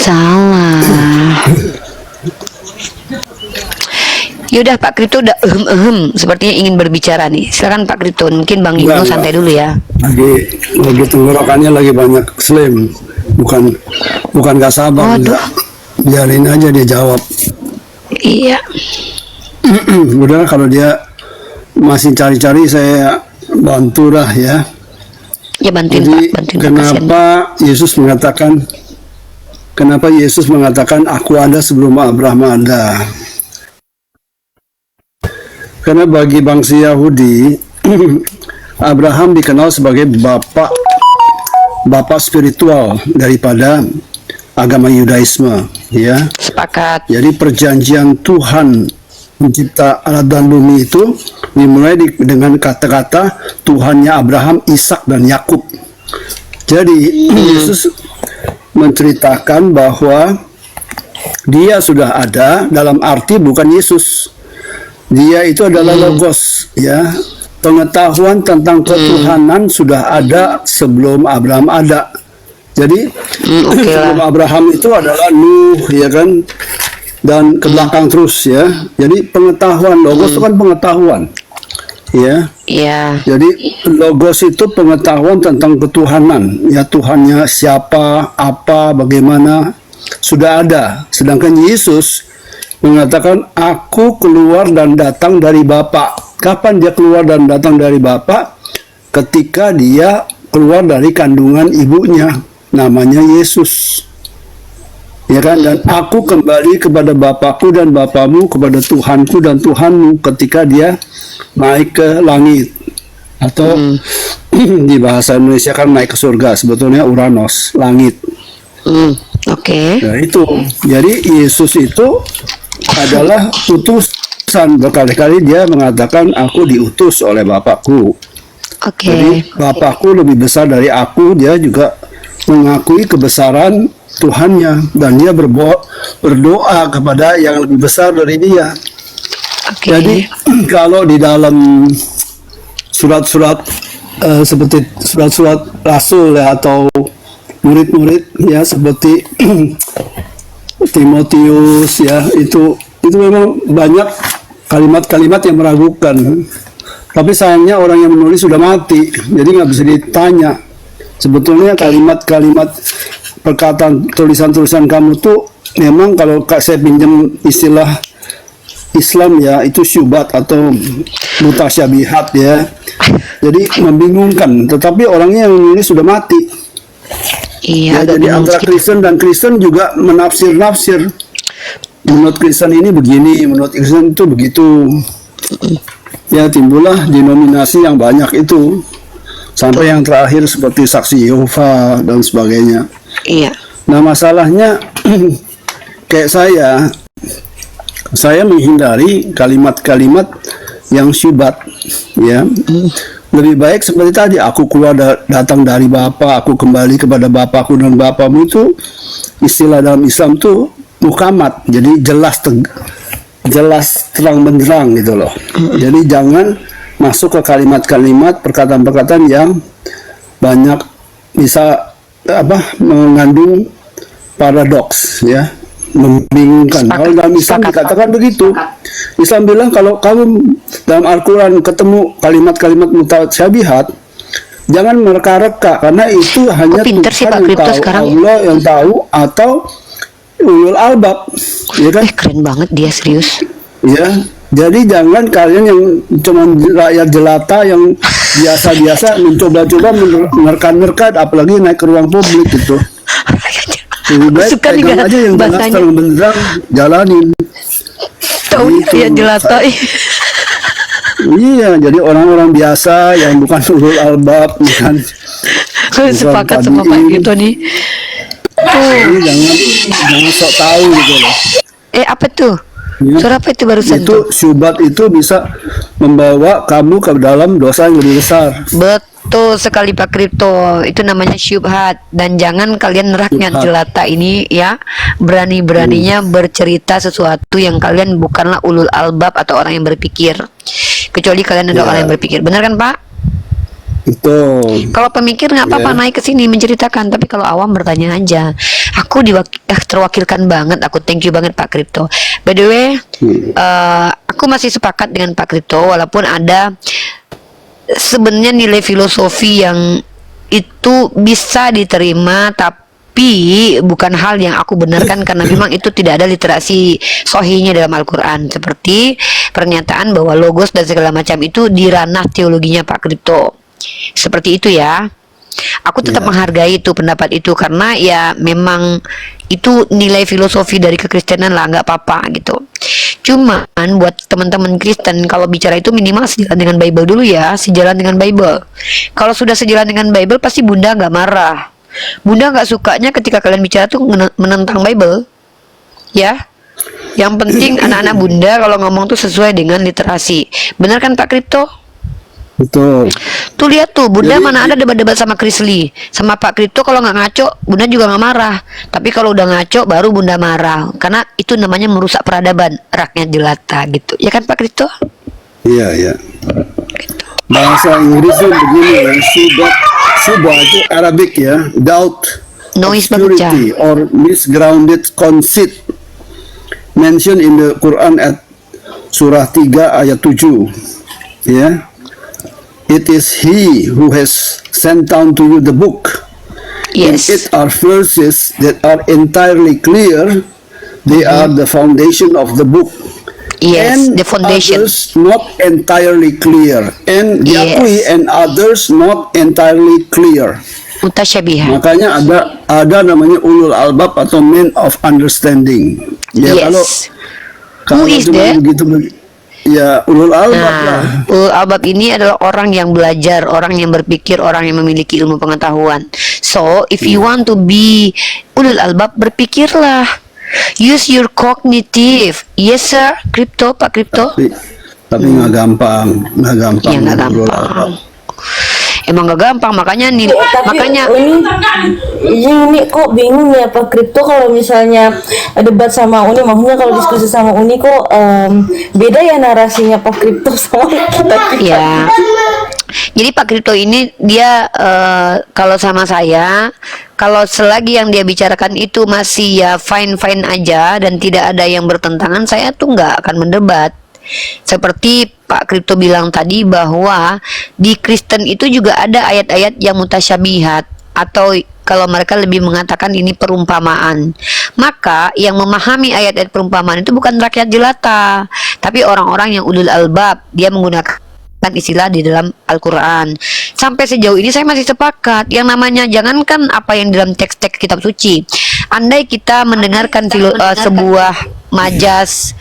Salah. Yaudah Pak Kripto udah sepertinya ingin berbicara nih. Silakan Pak Kripto, mungkin Bang Yuno santai dulu ya. Lagi tenggorokannya lagi banyak slim, bukan gak sabar. Biarin aja dia jawab. Iya. Udah kalau dia masih cari-cari saya bantu lah ya. Ya bantuin Jadi, Pak, bantuin Kenapa Yesus mengatakan aku ada sebelum Abraham ada? Karena bagi bangsa Yahudi, Abraham dikenal sebagai bapak spiritual daripada agama Yudaisme, ya. Sepakat. Jadi perjanjian Tuhan mencipta alam dan bumi itu dimulai dengan kata-kata Tuhannya Abraham, Ishak dan Yakub. Jadi Yesus menceritakan bahwa dia sudah ada dalam arti bukan Yesus. Dia itu adalah logos, ya. pengetahuan tentang ketuhanan sudah ada sebelum Abraham ada. Jadi Oke sebelum lah. Abraham itu adalah Nuh, ya kan, dan ke belakang terus ya. Jadi pengetahuan logos itu kan pengetahuan, ya. Iya. Jadi logos itu pengetahuan tentang ketuhanan, ya Tuhannya siapa, apa, bagaimana sudah ada. Sedangkan Yesus mengatakan aku keluar dan datang dari Bapa. Kapan dia keluar dan datang dari Bapa? Ketika dia keluar dari kandungan ibunya, namanya Yesus. Ya kan, dan aku kembali kepada Bapakku dan Bapamu, kepada Tuhanku dan Tuhanmu, ketika dia naik ke langit. Atau di bahasa Indonesia kan naik ke surga, sebetulnya Uranos, langit. Oke. Nah itu, jadi Yesus itu adalah utusan. Berkali-kali dia mengatakan aku diutus oleh Bapakku. Oke. Jadi Bapakku lebih besar dari aku. Dia juga mengakui kebesaran Tuhannya, dan dia berdoa kepada yang lebih besar dari dia. Oke. Jadi kalau di dalam surat-surat seperti surat-surat Rasul ya, atau murid-murid ya seperti Timotius ya, itu memang banyak kalimat-kalimat yang meragukan. Tapi sayangnya orang yang menulis sudah mati, jadi nggak bisa ditanya. Sebetulnya kalimat-kalimat perkataan tulisan-tulisan kamu tuh memang, kalau saya pinjam istilah Islam ya, itu syubhat atau mutasyabihat ya. Jadi membingungkan, tetapi orangnya yang menulis sudah mati. Iya. Ya, jadi antara Kristen dan Kristen juga menafsir-nafsir. Menurut Kristen ini begini, menurut Kristen itu begitu. Ya, timbullah denominasi yang banyak itu. Sampai yang terakhir seperti saksi Yehova dan sebagainya. Iya. Nah, masalahnya kayak saya menghindari kalimat-kalimat yang syubhat ya. Lebih baik seperti tadi, aku keluar datang dari Bapa, aku kembali kepada Bapakku dan Bapamu, itu istilah dalam Islam tuh muhkamat. Jadi jelas terang benderang gitu loh. Jadi jangan masuk ke kalimat-kalimat, perkataan-perkataan yang banyak bisa mengandung paradoks ya, membingungkan. Kalau dalam Islam dikatakan begitu. Islam bilang kalau kamu dalam Al-Quran ketemu kalimat-kalimat mutasyabihat, jangan mereka-reka, karena itu hanya Tuhan yang tahu, Allah yang tahu, atau ulul albab, ya kan? Keren banget dia, serius. Ya, jadi jangan kalian yang cuma rakyat jelata yang biasa-biasa mencoba-coba menerka-nerka, apalagi naik ke ruang publik gitu. Lebih baik pegang aja yang jelas terang benderang, jalanin. Tahu dia jelata. Iya, jadi orang-orang biasa yang bukan ulul albab, bukan Sepakat sama Pak Gito nih. Jadi jangan sok tahu gitu loh. Apa tuh? Ya. Suara apa itu barusan? Itu syubhat itu bisa membawa kamu ke dalam dosa yang lebih besar. Betul sekali Pak Kripto. Itu namanya syubhat. Dan jangan kalian rakyat jelata ini ya berani-beraninya bercerita sesuatu yang kalian bukanlah ulul albab atau orang yang berpikir. Kecuali kalian ada orang yang berpikir. Benar kan Pak? Betul. Kalau pemikir nggak apa-apa naik ke sini menceritakan, tapi kalau awam bertanya aja. Aku terwakilkan banget. Aku thank you banget Pak Kripto. By the way, aku masih sepakat dengan Pak Kripto, walaupun ada sebenarnya nilai filosofi yang itu bisa diterima, tapi bukan hal yang aku benarkan karena memang itu tidak ada literasi sohinya dalam Al-Quran, seperti pernyataan bahwa logos dan segala macam itu di ranah teologinya Pak Kripto. Seperti itu ya. Aku tetap menghargai itu pendapat itu, karena ya memang itu nilai filosofi dari kekristenan lah, nggak apa-apa gitu. Cuman buat teman-teman Kristen, kalau bicara itu minimal sejalan dengan Bible dulu ya, sejalan dengan Bible. Kalau sudah sejalan dengan Bible, pasti Bunda nggak marah. Bunda nggak sukanya ketika kalian bicara tuh menentang Bible, ya. Yang penting anak-anak Bunda kalau ngomong tuh sesuai dengan literasi. Benar kan Pak Kripto? Betul. Tuh lihat tuh, Bunda mana ada debat-debat sama Chris Lee, sama Pak Kripto. Kalau nggak ngaco, Bunda juga nggak marah. Tapi kalau udah ngaco, baru Bunda marah. Karena itu namanya merusak peradaban rakyat jelata gitu. Ya kan Pak Kripto? Iya, iya. bahasa Inggrisnya begini ya, subah itu Arabic ya, doubt, Noise bagus, Ca. obscurity or misgrounded conceit, mentioned in the Quran at surah 3 ayat 7 ya. It is he who has sent down to you the book. In Yes. it are verses that are entirely clear. They are the foundation of the book. Yes, And the foundation. others not entirely clear. And diakui, Yes. and others not entirely clear. Mutasyabihat. Makanya ada namanya ulul albab atau men of understanding. Ya Yes. kalau Who is cuma that? begitu ya ulul albab lah. Nah, ulul albab ini adalah orang yang belajar, orang yang berpikir, orang yang memiliki ilmu pengetahuan. So, if you want to be ulul albab, berpikirlah. Use your cognitive. Yes, sir. Kripto, Pak Kripto. Tapi nggak gampang, nggak gampang. Ya, nggak ulul gampang. albab. Emang gak gampang, makanya nih, Tapi makanya ini kok bingung ya Pak Kripto kalau misalnya debat sama Uni, maksudnya kalau diskusi sama Uni kok beda ya narasinya Pak Kripto sama kita. ya. Jadi Pak Kripto ini dia kalau sama saya, kalau selagi yang dia bicarakan itu masih ya fine-fine aja dan tidak ada yang bertentangan, saya tuh nggak akan mendebat. Seperti Pak Kripto bilang tadi bahwa di Kristen itu juga ada ayat-ayat yang mutasyabihat, atau kalau mereka lebih mengatakan ini perumpamaan. Maka yang memahami ayat-ayat perumpamaan itu bukan rakyat jelata, tapi orang-orang yang ulul albab. Dia menggunakan istilah di dalam Al-Quran. Sampai sejauh ini saya masih sepakat. Yang namanya jangankan apa yang dalam teks-teks kitab suci, andai kita mendengarkan sebuah majas,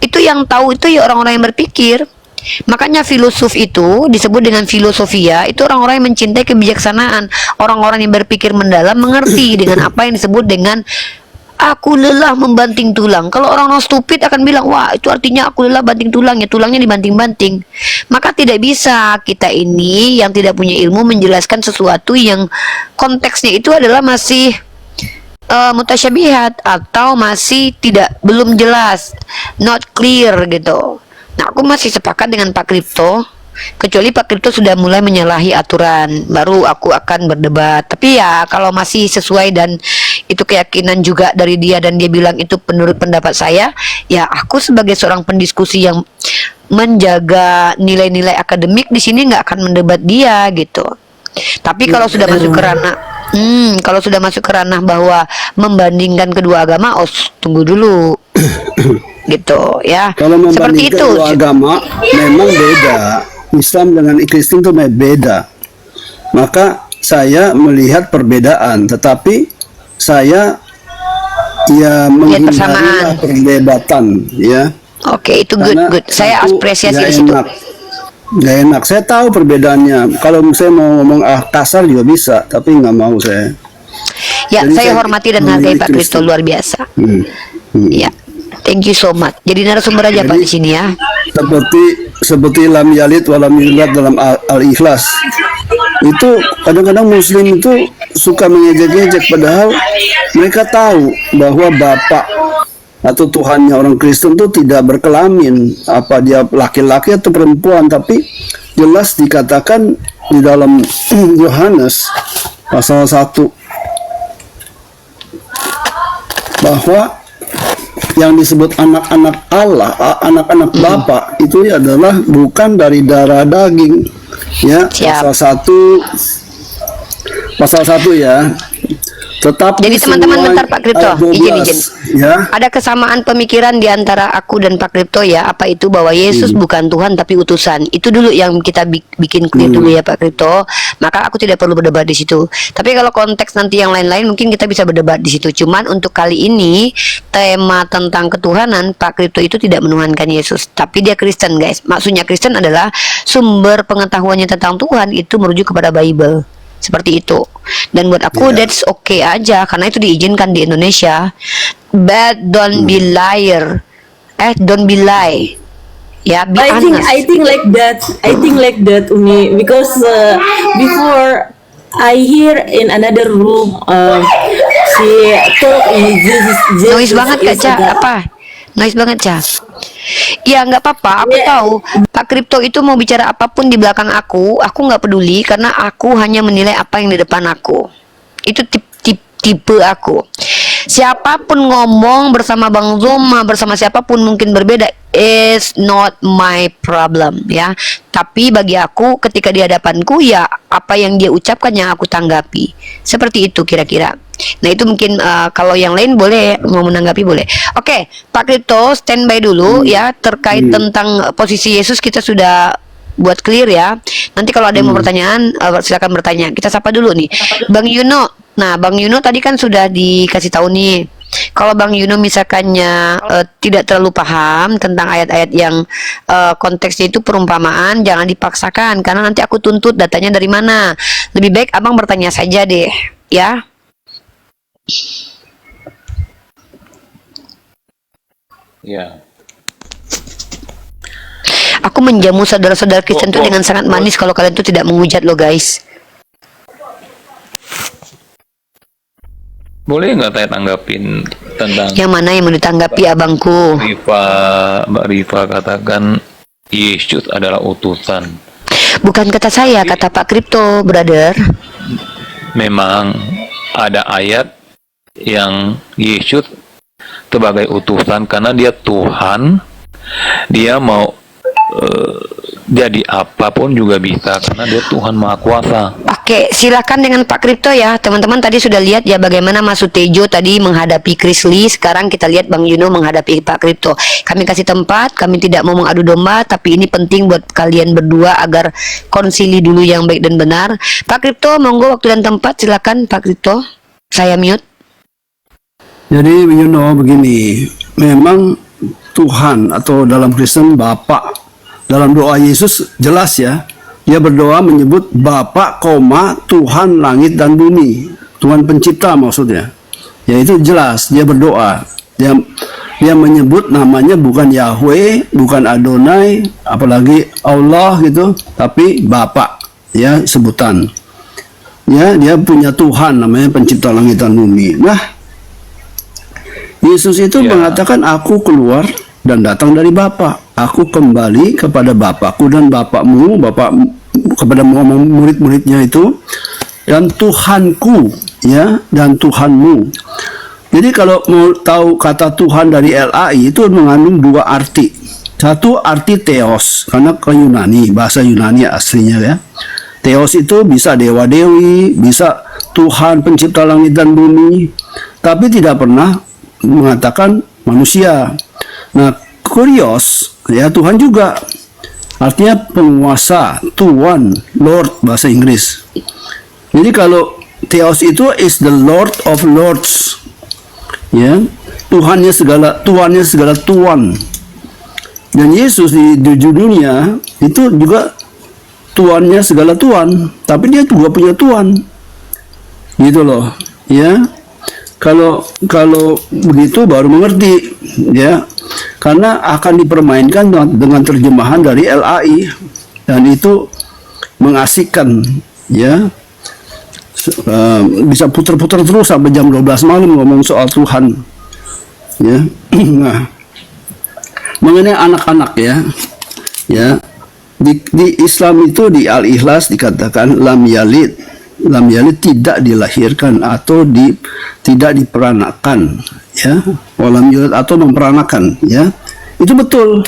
itu yang tahu itu ya orang-orang yang berpikir. Makanya filosof itu disebut dengan filosofia. Itu orang-orang yang mencintai kebijaksanaan, orang-orang yang berpikir mendalam, mengerti dengan apa yang disebut dengan aku lelah membanting tulang. Kalau orang-orang stupid akan bilang, wah itu artinya aku lelah banting tulang, ya tulangnya dibanting-banting. Maka tidak bisa kita ini yang tidak punya ilmu menjelaskan sesuatu yang konteksnya itu adalah masih mutasyabihat atau masih belum jelas, not clear gitu. Nah, aku masih sepakat dengan Pak Kripto, kecuali Pak Kripto sudah mulai menyalahi aturan, baru aku akan berdebat. Tapi ya kalau masih sesuai dan itu keyakinan juga dari dia dan dia bilang itu menurut pendapat saya, ya aku sebagai seorang pendiskusi yang menjaga nilai-nilai akademik di sini nggak akan mendebat dia gitu. Tapi kalau sudah masuk ke ranah kalau sudah masuk ke ranah bahwa membandingkan kedua agama, tunggu dulu. Gitu ya. Kalau Seperti membandingkan itu. dua agama memang beda. Islam dengan Kristen itu beda. Maka saya melihat perbedaan, tetapi saya ya menghindari persamaan. perdebatan ya. Oke, itu Karena good. Saya satu, apresiasi nggak di situ. Nggak enak. Saya tahu perbedaannya. Kalau saya mau ngomong kasar juga bisa, tapi nggak mau saya. Ya, Jadi saya saya hormati dan hargai memilih Pak Kripto Kristen. luar biasa. Hmm. Ya. Thank you so much. Jadi narasumber aja Pak di sini ya. Seperti lam yalid wa lam yulad dalam Al-Ikhlas. Itu kadang-kadang Muslim itu suka mengejek-ejek, padahal mereka tahu bahwa Bapak atau Tuhannya orang Kristen itu tidak berkelamin, apa dia laki-laki atau perempuan, tapi jelas dikatakan di dalam Yohanes pasal 1 bahwa yang disebut anak-anak Allah, anak-anak Bapa itu adalah bukan dari darah daging, ya. Siap. Pasal 1 ya. Tetapi Jadi teman-teman semua bentar Pak Kripto, ayat 12, izin. ya. Ada kesamaan pemikiran di antara aku dan Pak Kripto ya. Apa itu bahwa Yesus bukan Tuhan tapi utusan. Itu dulu yang kita bikin clear dulu ya Pak Kripto. Maka aku tidak perlu berdebat di situ. Tapi kalau konteks nanti yang lain-lain mungkin kita bisa berdebat di situ. Cuman untuk kali ini tema tentang ketuhanan, Pak Kripto itu tidak menuhankan Yesus, tapi dia Kristen guys. Maksudnya Kristen adalah sumber pengetahuannya tentang Tuhan itu merujuk kepada Bible. Seperti itu. Dan buat aku that's okay aja karena itu diizinkan di Indonesia. But don't be liar. Don't be lie. Ya, be honest. I think like that Uni, because before I hear in another room she talk in Jesus Noise banget Kak Ca. is God. Apa? Noise banget Ca. Ya nggak apa-apa, aku tahu Pak Kripto itu mau bicara apapun di belakang aku nggak peduli karena aku hanya menilai apa yang di depan aku. Itu tipe aku. Siapapun ngomong bersama Bang Zoma, bersama siapapun mungkin berbeda, is not my problem ya. Tapi bagi aku ketika di hadapanku ya apa yang dia ucapkan yang aku tanggapi. Seperti itu kira-kira. Nah itu mungkin kalau yang lain boleh mau menanggapi boleh. Oke, Pak Kripto standby dulu ya terkait tentang posisi Yesus kita sudah buat clear ya. Nanti kalau ada yang mau pertanyaan silakan bertanya. Kita sapa dulu nih, Bang Yuno. Nah, Bang Yuno tadi kan sudah dikasih tahu nih. Kalau Bang Yuno misalkannya tidak terlalu paham tentang ayat-ayat yang konteksnya itu perumpamaan, jangan dipaksakan karena nanti aku tuntut datanya dari mana. Lebih baik Abang bertanya saja deh, ya. Ya. Aku menjamu saudara-saudara Kristen itu dengan sangat manis kalau kalian tuh tidak menghujat loh guys. Boleh nggak saya tanggapin tentang Yang mana yang mau ditanggapi abangku? Mbak Rifa katakan Yesus adalah utusan. Bukan kata saya, kata Pak Kripto, brother. Memang ada ayat yang Yesus sebagai utusan karena dia Tuhan, dia mau jadi apapun juga bisa karena dia Tuhan Maha Kuasa. Oke, silakan dengan Pak Kripto ya. Teman-teman tadi sudah lihat ya bagaimana Mas Sutejo tadi menghadapi Chris Lee. Sekarang kita lihat Bang Yuno menghadapi Pak Kripto. Kami kasih tempat, kami tidak mau mengadu domba, tapi ini penting buat kalian berdua agar konsili dulu yang baik dan benar. Pak Kripto, monggo waktu dan tempat, silakan Pak Kripto. Saya mute. Jadi Yuno begini, memang Tuhan atau dalam Kristen Bapa, dalam doa Yesus jelas ya, dia berdoa menyebut Bapa, Tuhan langit dan bumi, Tuhan pencipta maksudnya. Ya itu jelas dia berdoa. Dia menyebut namanya bukan Yahweh, bukan Adonai, apalagi Allah gitu, tapi Bapa ya sebutan. Ya, dia punya Tuhan namanya pencipta langit dan bumi. Nah, Yesus itu mengatakan aku keluar dan datang dari Bapa. Aku kembali kepada Bapakku dan Bapakmu, kepada murid-muridnya itu, dan Tuhanku ya, dan Tuhanmu. Jadi kalau mau tahu kata Tuhan dari LAI itu mengandung dua arti. Satu arti theos, karena ke Yunani, bahasa Yunani aslinya ya. Theos itu bisa dewa-dewi, bisa Tuhan pencipta langit dan bumi, tapi tidak pernah mengatakan manusia. Nah, kurios ya, Tuhan juga artinya penguasa, Tuhan, Lord bahasa Inggris. Jadi kalau Theos itu is the Lord of Lords, ya, Tuhannya segala Tuhan. Dan Yesus di dunia itu juga Tuannya segala Tuhan, tapi dia juga punya Tuhan, gitu loh, ya. Kalau begitu baru mengerti ya, karena akan dipermainkan dengan terjemahan dari LAI dan itu mengasihkan ya, bisa putar-putar terus sampai jam 12 malam ngomong soal Tuhan ya. Nah, mengenai anak-anak ya di Islam itu di Al-Ikhlas dikatakan lam yalid tidak dilahirkan atau tidak diperanakan ya, walam yulad atau memperanakan ya, itu betul.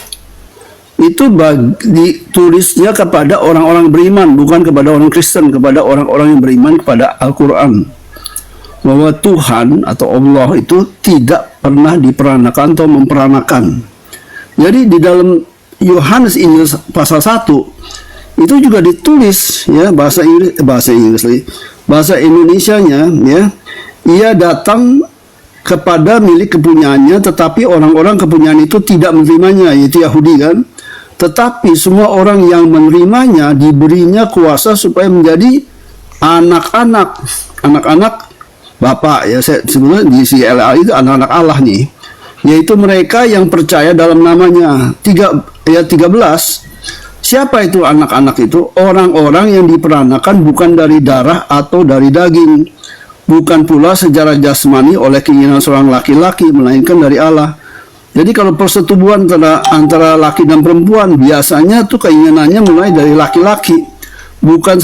Itu ditulisnya kepada orang-orang beriman, bukan kepada orang Kristen, kepada orang-orang yang beriman kepada Al-Quran, bahwa Tuhan atau Allah itu tidak pernah diperanakan atau memperanakan. Jadi di dalam Yohanes Injil pasal 1 itu juga ditulis ya, bahasa Indonesianya ya, ia datang kepada milik kepunyaannya tetapi orang-orang kepunyaan itu tidak menerimanya, yaitu Yahudi kan. Tetapi semua orang yang menerimanya diberinya kuasa supaya menjadi anak-anak Bapa ya, sebenarnya di CLA itu anak-anak Allah nih, yaitu mereka yang percaya dalam namanya. 13. Siapa itu anak-anak itu? Orang-orang yang diperanakan bukan dari darah atau dari daging, bukan pula secara jasmani oleh keinginan seorang laki-laki, melainkan dari Allah. Jadi kalau persetubuhan antara laki dan perempuan biasanya tuh keinginannya mulai dari laki-laki, bukan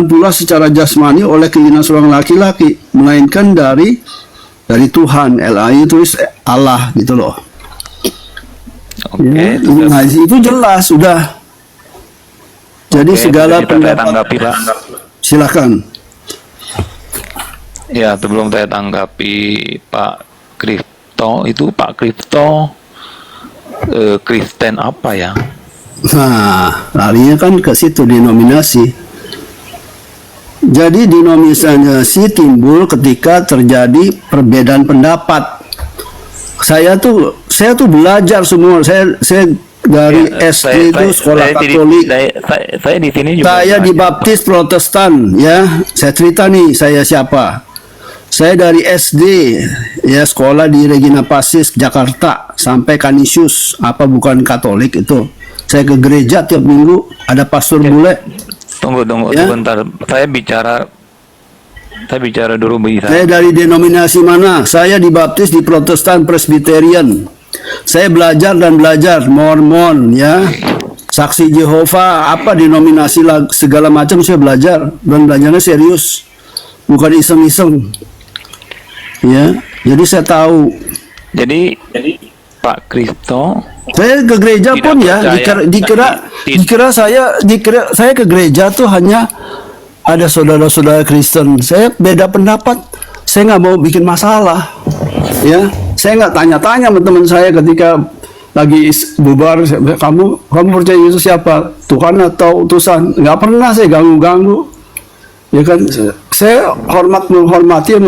pula secara jasmani oleh keinginan seorang laki-laki, melainkan dari Tuhan. LAI itu Allah gitu loh. Oke, Ya, itu nah itu jelas sudah. Jadi Oke, segala bisa saya pendapat, tanggapi, Pak. silakan. Ya, sebelum saya tanggapi Pak Kripto, itu Pak Kripto Kristen apa ya? Nah, larinya kan ke situ denominasi. Jadi denominasi timbul ketika terjadi perbedaan pendapat. Saya tuh belajar semua. Saya dari Ya, SD itu sekolah Katolik. Saya di sini juga Saya belajar, dibaptis Protestan, ya. Saya cerita nih, saya siapa. Saya dari SD, ya sekolah di Regina Pacis, Jakarta, sampai Kanisius, apa bukan Katolik itu. Saya ke gereja tiap minggu, ada pastor bule. Tunggu Ya. sebentar. Saya bicara dulu bisa. Saya dari denominasi mana? Saya dibaptis di Protestan Presbyterian. Saya belajar dan belajar, Mormon, ya. Saksi Jehovah, apa denominasi segala macam saya belajar dan belajarnya serius, bukan iseng-iseng. Ya, jadi saya tahu. Jadi Pak Kripto Saya ke gereja Tidak pun ya percaya. dikira saya ke gereja tuh hanya ada saudara-saudara Kristen. Saya beda pendapat. Saya nggak mau bikin masalah. Ya, saya nggak tanya-tanya sama teman saya ketika lagi bubar. Kamu percaya Yesus siapa? Tuhan atau utusan? Nggak pernah saya ganggu-ganggu. Ya kan, saya menghormati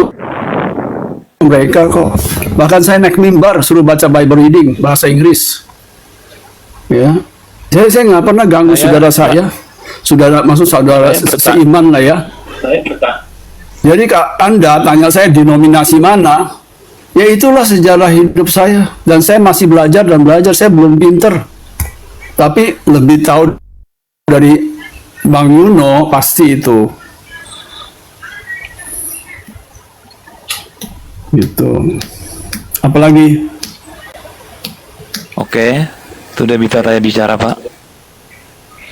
mereka kok. Bahkan saya naik mimbar suruh baca Bible reading bahasa Inggris. Ya, saya nggak pernah ganggu saudara saya. Maksud saudara seiman lah ya. Jadi Anda tanya saya denominasi mana, ya itulah sejarah hidup saya. Dan saya masih belajar dan belajar. Saya belum pinter, tapi lebih tahu dari Bang Yuno pasti itu. Gitu. Apalagi? Oke, sudah bisa saya bicara, Pak?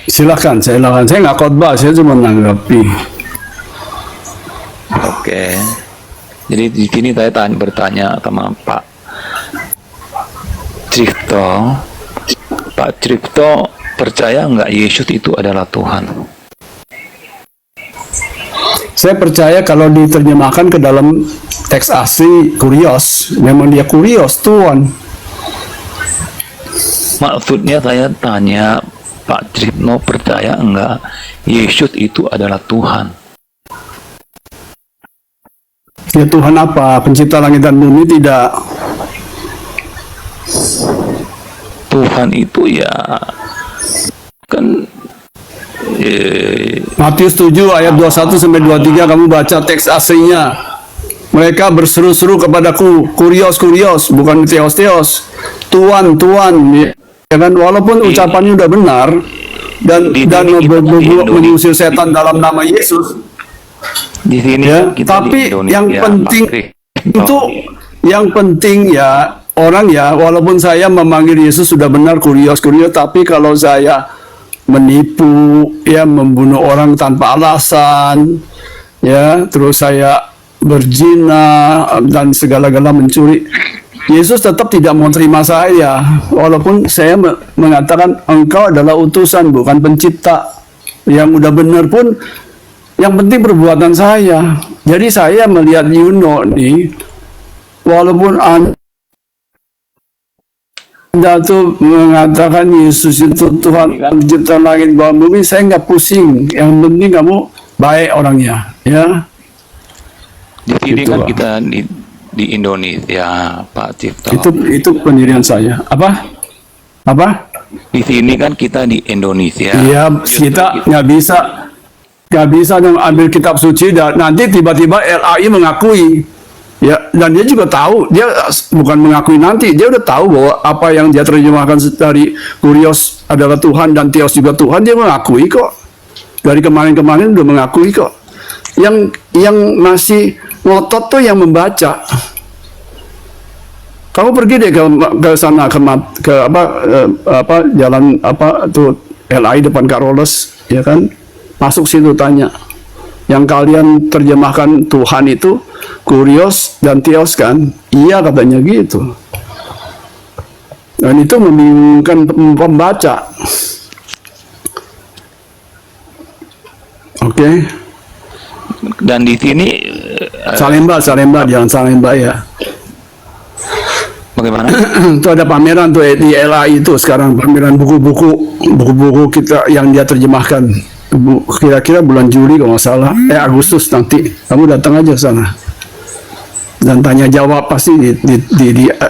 Silakan. Saya nggak khotbah, saya cuma menanggapi. Oke. Jadi di sini saya bertanya sama Pak Kripto. Pak Kripto percaya nggak Yesus itu adalah Tuhan? Saya percaya kalau diterjemahkan ke dalam teks asli kurios, memang dia kurios, Tuhan. Maksudnya saya tanya, Pak Kripto percaya enggak Yesus itu adalah Tuhan? Ya Tuhan apa? Pencipta langit dan bumi tidak. Tuhan itu ya kan Matius 7 ayat 21 sampai 23 kamu baca teks aslinya. Mereka berseru-seru kepadaku, kurios, bukan teos. Tuhan, ya kan, walaupun ucapannya udah benar dan mengusir setan dalam nama Yesus. di sini Ya, kita tapi di Indonesia, yang penting Pak Kripto. itu ya orang ya, walaupun saya memanggil Yesus sudah benar kurios, tapi kalau saya menipu, ya membunuh orang tanpa alasan, ya terus saya berzina dan segala-gala mencuri, Yesus tetap tidak mau terima saya, walaupun saya mengatakan engkau adalah utusan bukan pencipta. Yang udah benar pun yang penting perbuatan saya. Jadi saya melihat Yuno nih, walaupun Anda tuh mengatakan Yesus itu Tuhan pencipta langit bawah bumi, saya nggak pusing. Yang penting kamu baik orangnya, ya. Di sini Gitu, kan Pak. kita di Indonesia, Pak Kripto. Itu pendirian saya. Apa? Di sini kan kita di Indonesia. Iya, kita nggak bisa ambil kitab suci dan nanti tiba-tiba LAI mengakui. Ya, dan dia juga tahu, dia bukan mengakui nanti, dia udah tahu bahwa apa yang dia terjemahkan dari kurios adalah Tuhan dan teos juga Tuhan, dia mengakui kok. Dari kemarin-kemarin udah mengakui kok. Yang masih ngotot tuh yang membaca. Kamu pergi deh ke sana ke jalan tuh LI depan Carolus, ya kan? Masuk situ tanya. Yang kalian terjemahkan Tuhan itu Kurios dan Theos kan? Iya katanya gitu. Dan itu membingungkan pembaca. Oke. Dan di sini Salemba, jangan Salemba ya. bagaimana? Itu ada pameran tuh di LA itu sekarang, pameran buku-buku kita yang dia terjemahkan. Kira-kira bulan Juli kalau nggak salah, Agustus nanti. Kamu datang aja ke sana dan tanya jawab, pasti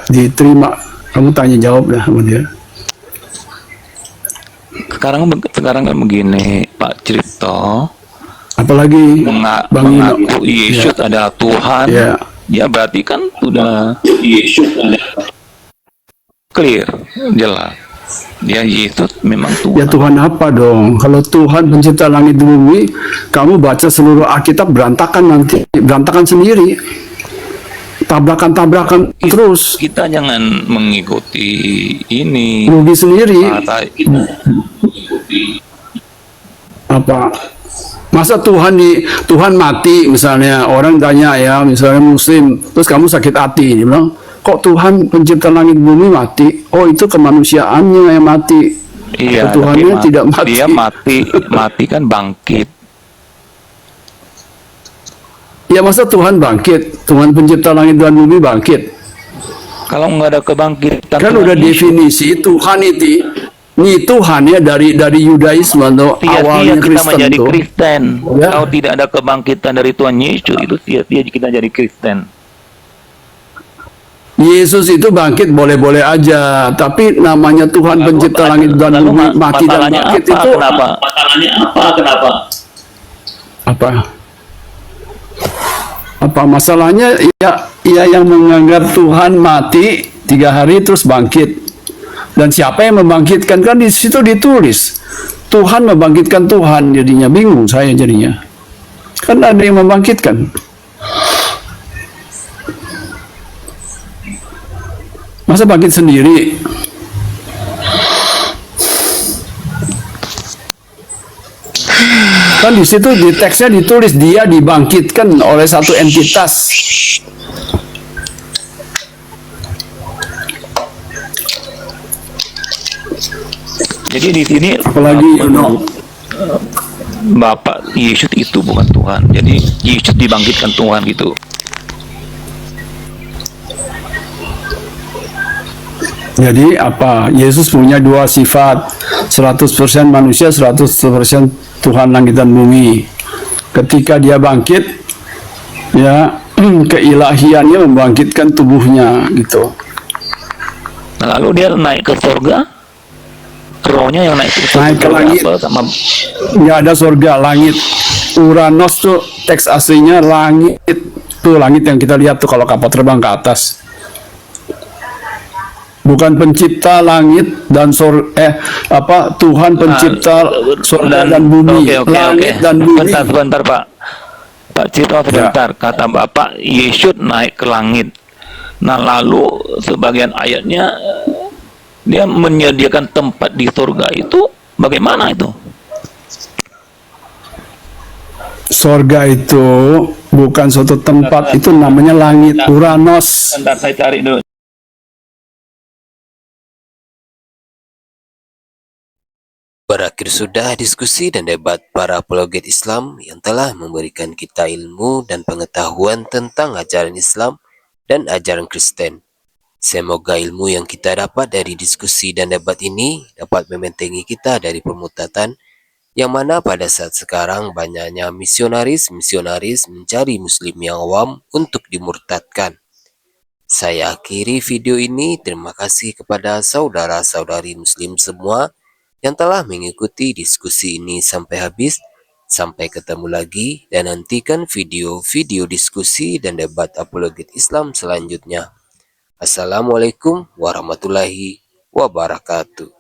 diterima. Kamu tanya jawab dah sama dia. Sekarang kan begini, Pak Cipto. Apalagi mengaku Yesus adalah Tuhan. Ya berarti kan sudah Yesus adalah clear, jelas. Ya Yesus memang Tuhan. Ya Tuhan apa dong? Kalau Tuhan pencipta langit dan bumi, kamu baca seluruh Alkitab berantakan sendiri. Tabrakan terus. Kita jangan mengikuti ini. Rugi sendiri. Apa? Masa Tuhan mati misalnya, orang tanya ya, misalnya Muslim, terus kamu sakit hati, dia bilang, kok Tuhan pencipta langit bumi mati? Oh itu kemanusiaannya yang mati. Iya, Tuhannya tidak mati. Dia mati kan bangkit. Ya masa Tuhan bangkit? Tuhan pencipta langit dan bumi bangkit? Kalau nggak ada kebangkitan, kan udah definisi Tuhan itu. Ini Tuhan ya dari Yudaisme atau awalnya kita Kristen menjadi tuh. Kristen. Ya. Kalau tidak ada kebangkitan dari Tuhan Yesus, itu sia-sia kita jadi Kristen. Yesus itu bangkit boleh-boleh aja, tapi namanya Tuhan pencipta langit dan bumi mati dan bangkit itu kenapa? Masalahnya apa? Kenapa? Apa masalahnya? Ya yang menganggap Tuhan mati 3 hari terus bangkit. Dan siapa yang membangkitkan? Kan di situ ditulis Tuhan membangkitkan Tuhan, jadinya bingung saya jadinya. Kan ada yang membangkitkan. Masa bangkit sendiri? Kan di situ di teksnya ditulis dia dibangkitkan oleh satu entitas. Jadi di sini Apalagi Bapak Yesus itu bukan Tuhan. Jadi Yesus dibangkitkan Tuhan gitu. Jadi apa? Yesus punya 2 sifat, 100% manusia, 100% Tuhan langit dan bumi. Ketika dia bangkit, ya keilahiannya membangkitkan tubuhnya gitu. Lalu dia naik ke surga. Rohnya yang naik ke langit. Sama nggak ada surga, langit. Uranos tuh teks aslinya langit. Tuh langit yang kita lihat tuh kalau kapal terbang ke atas. Bukan pencipta langit dan Tuhan pencipta surga dan bumi. Langit dan bumi. Sebentar Pak Cipto, sebentar. Kata Bapak Yesus naik ke langit. Nah lalu sebagian ayatnya dia menyediakan tempat di surga, itu bagaimana itu? Surga itu bukan suatu tempat, itu namanya langit, Uranos. Bentar saya cari dulu. Berakhir sudah diskusi dan debat para apologet Islam yang telah memberikan kita ilmu dan pengetahuan tentang ajaran Islam dan ajaran Kristen. Semoga ilmu yang kita dapat dari diskusi dan debat ini dapat membentengi kita dari permutatan, yang mana pada saat sekarang banyaknya misionaris mencari muslim yang awam untuk dimurtadkan. Saya akhiri video ini. Terima kasih kepada saudara-saudari muslim semua yang telah mengikuti diskusi ini sampai habis. Sampai ketemu lagi dan nantikan video-video diskusi dan debat apologet Islam selanjutnya. Assalamualaikum warahmatullahi wabarakatuh.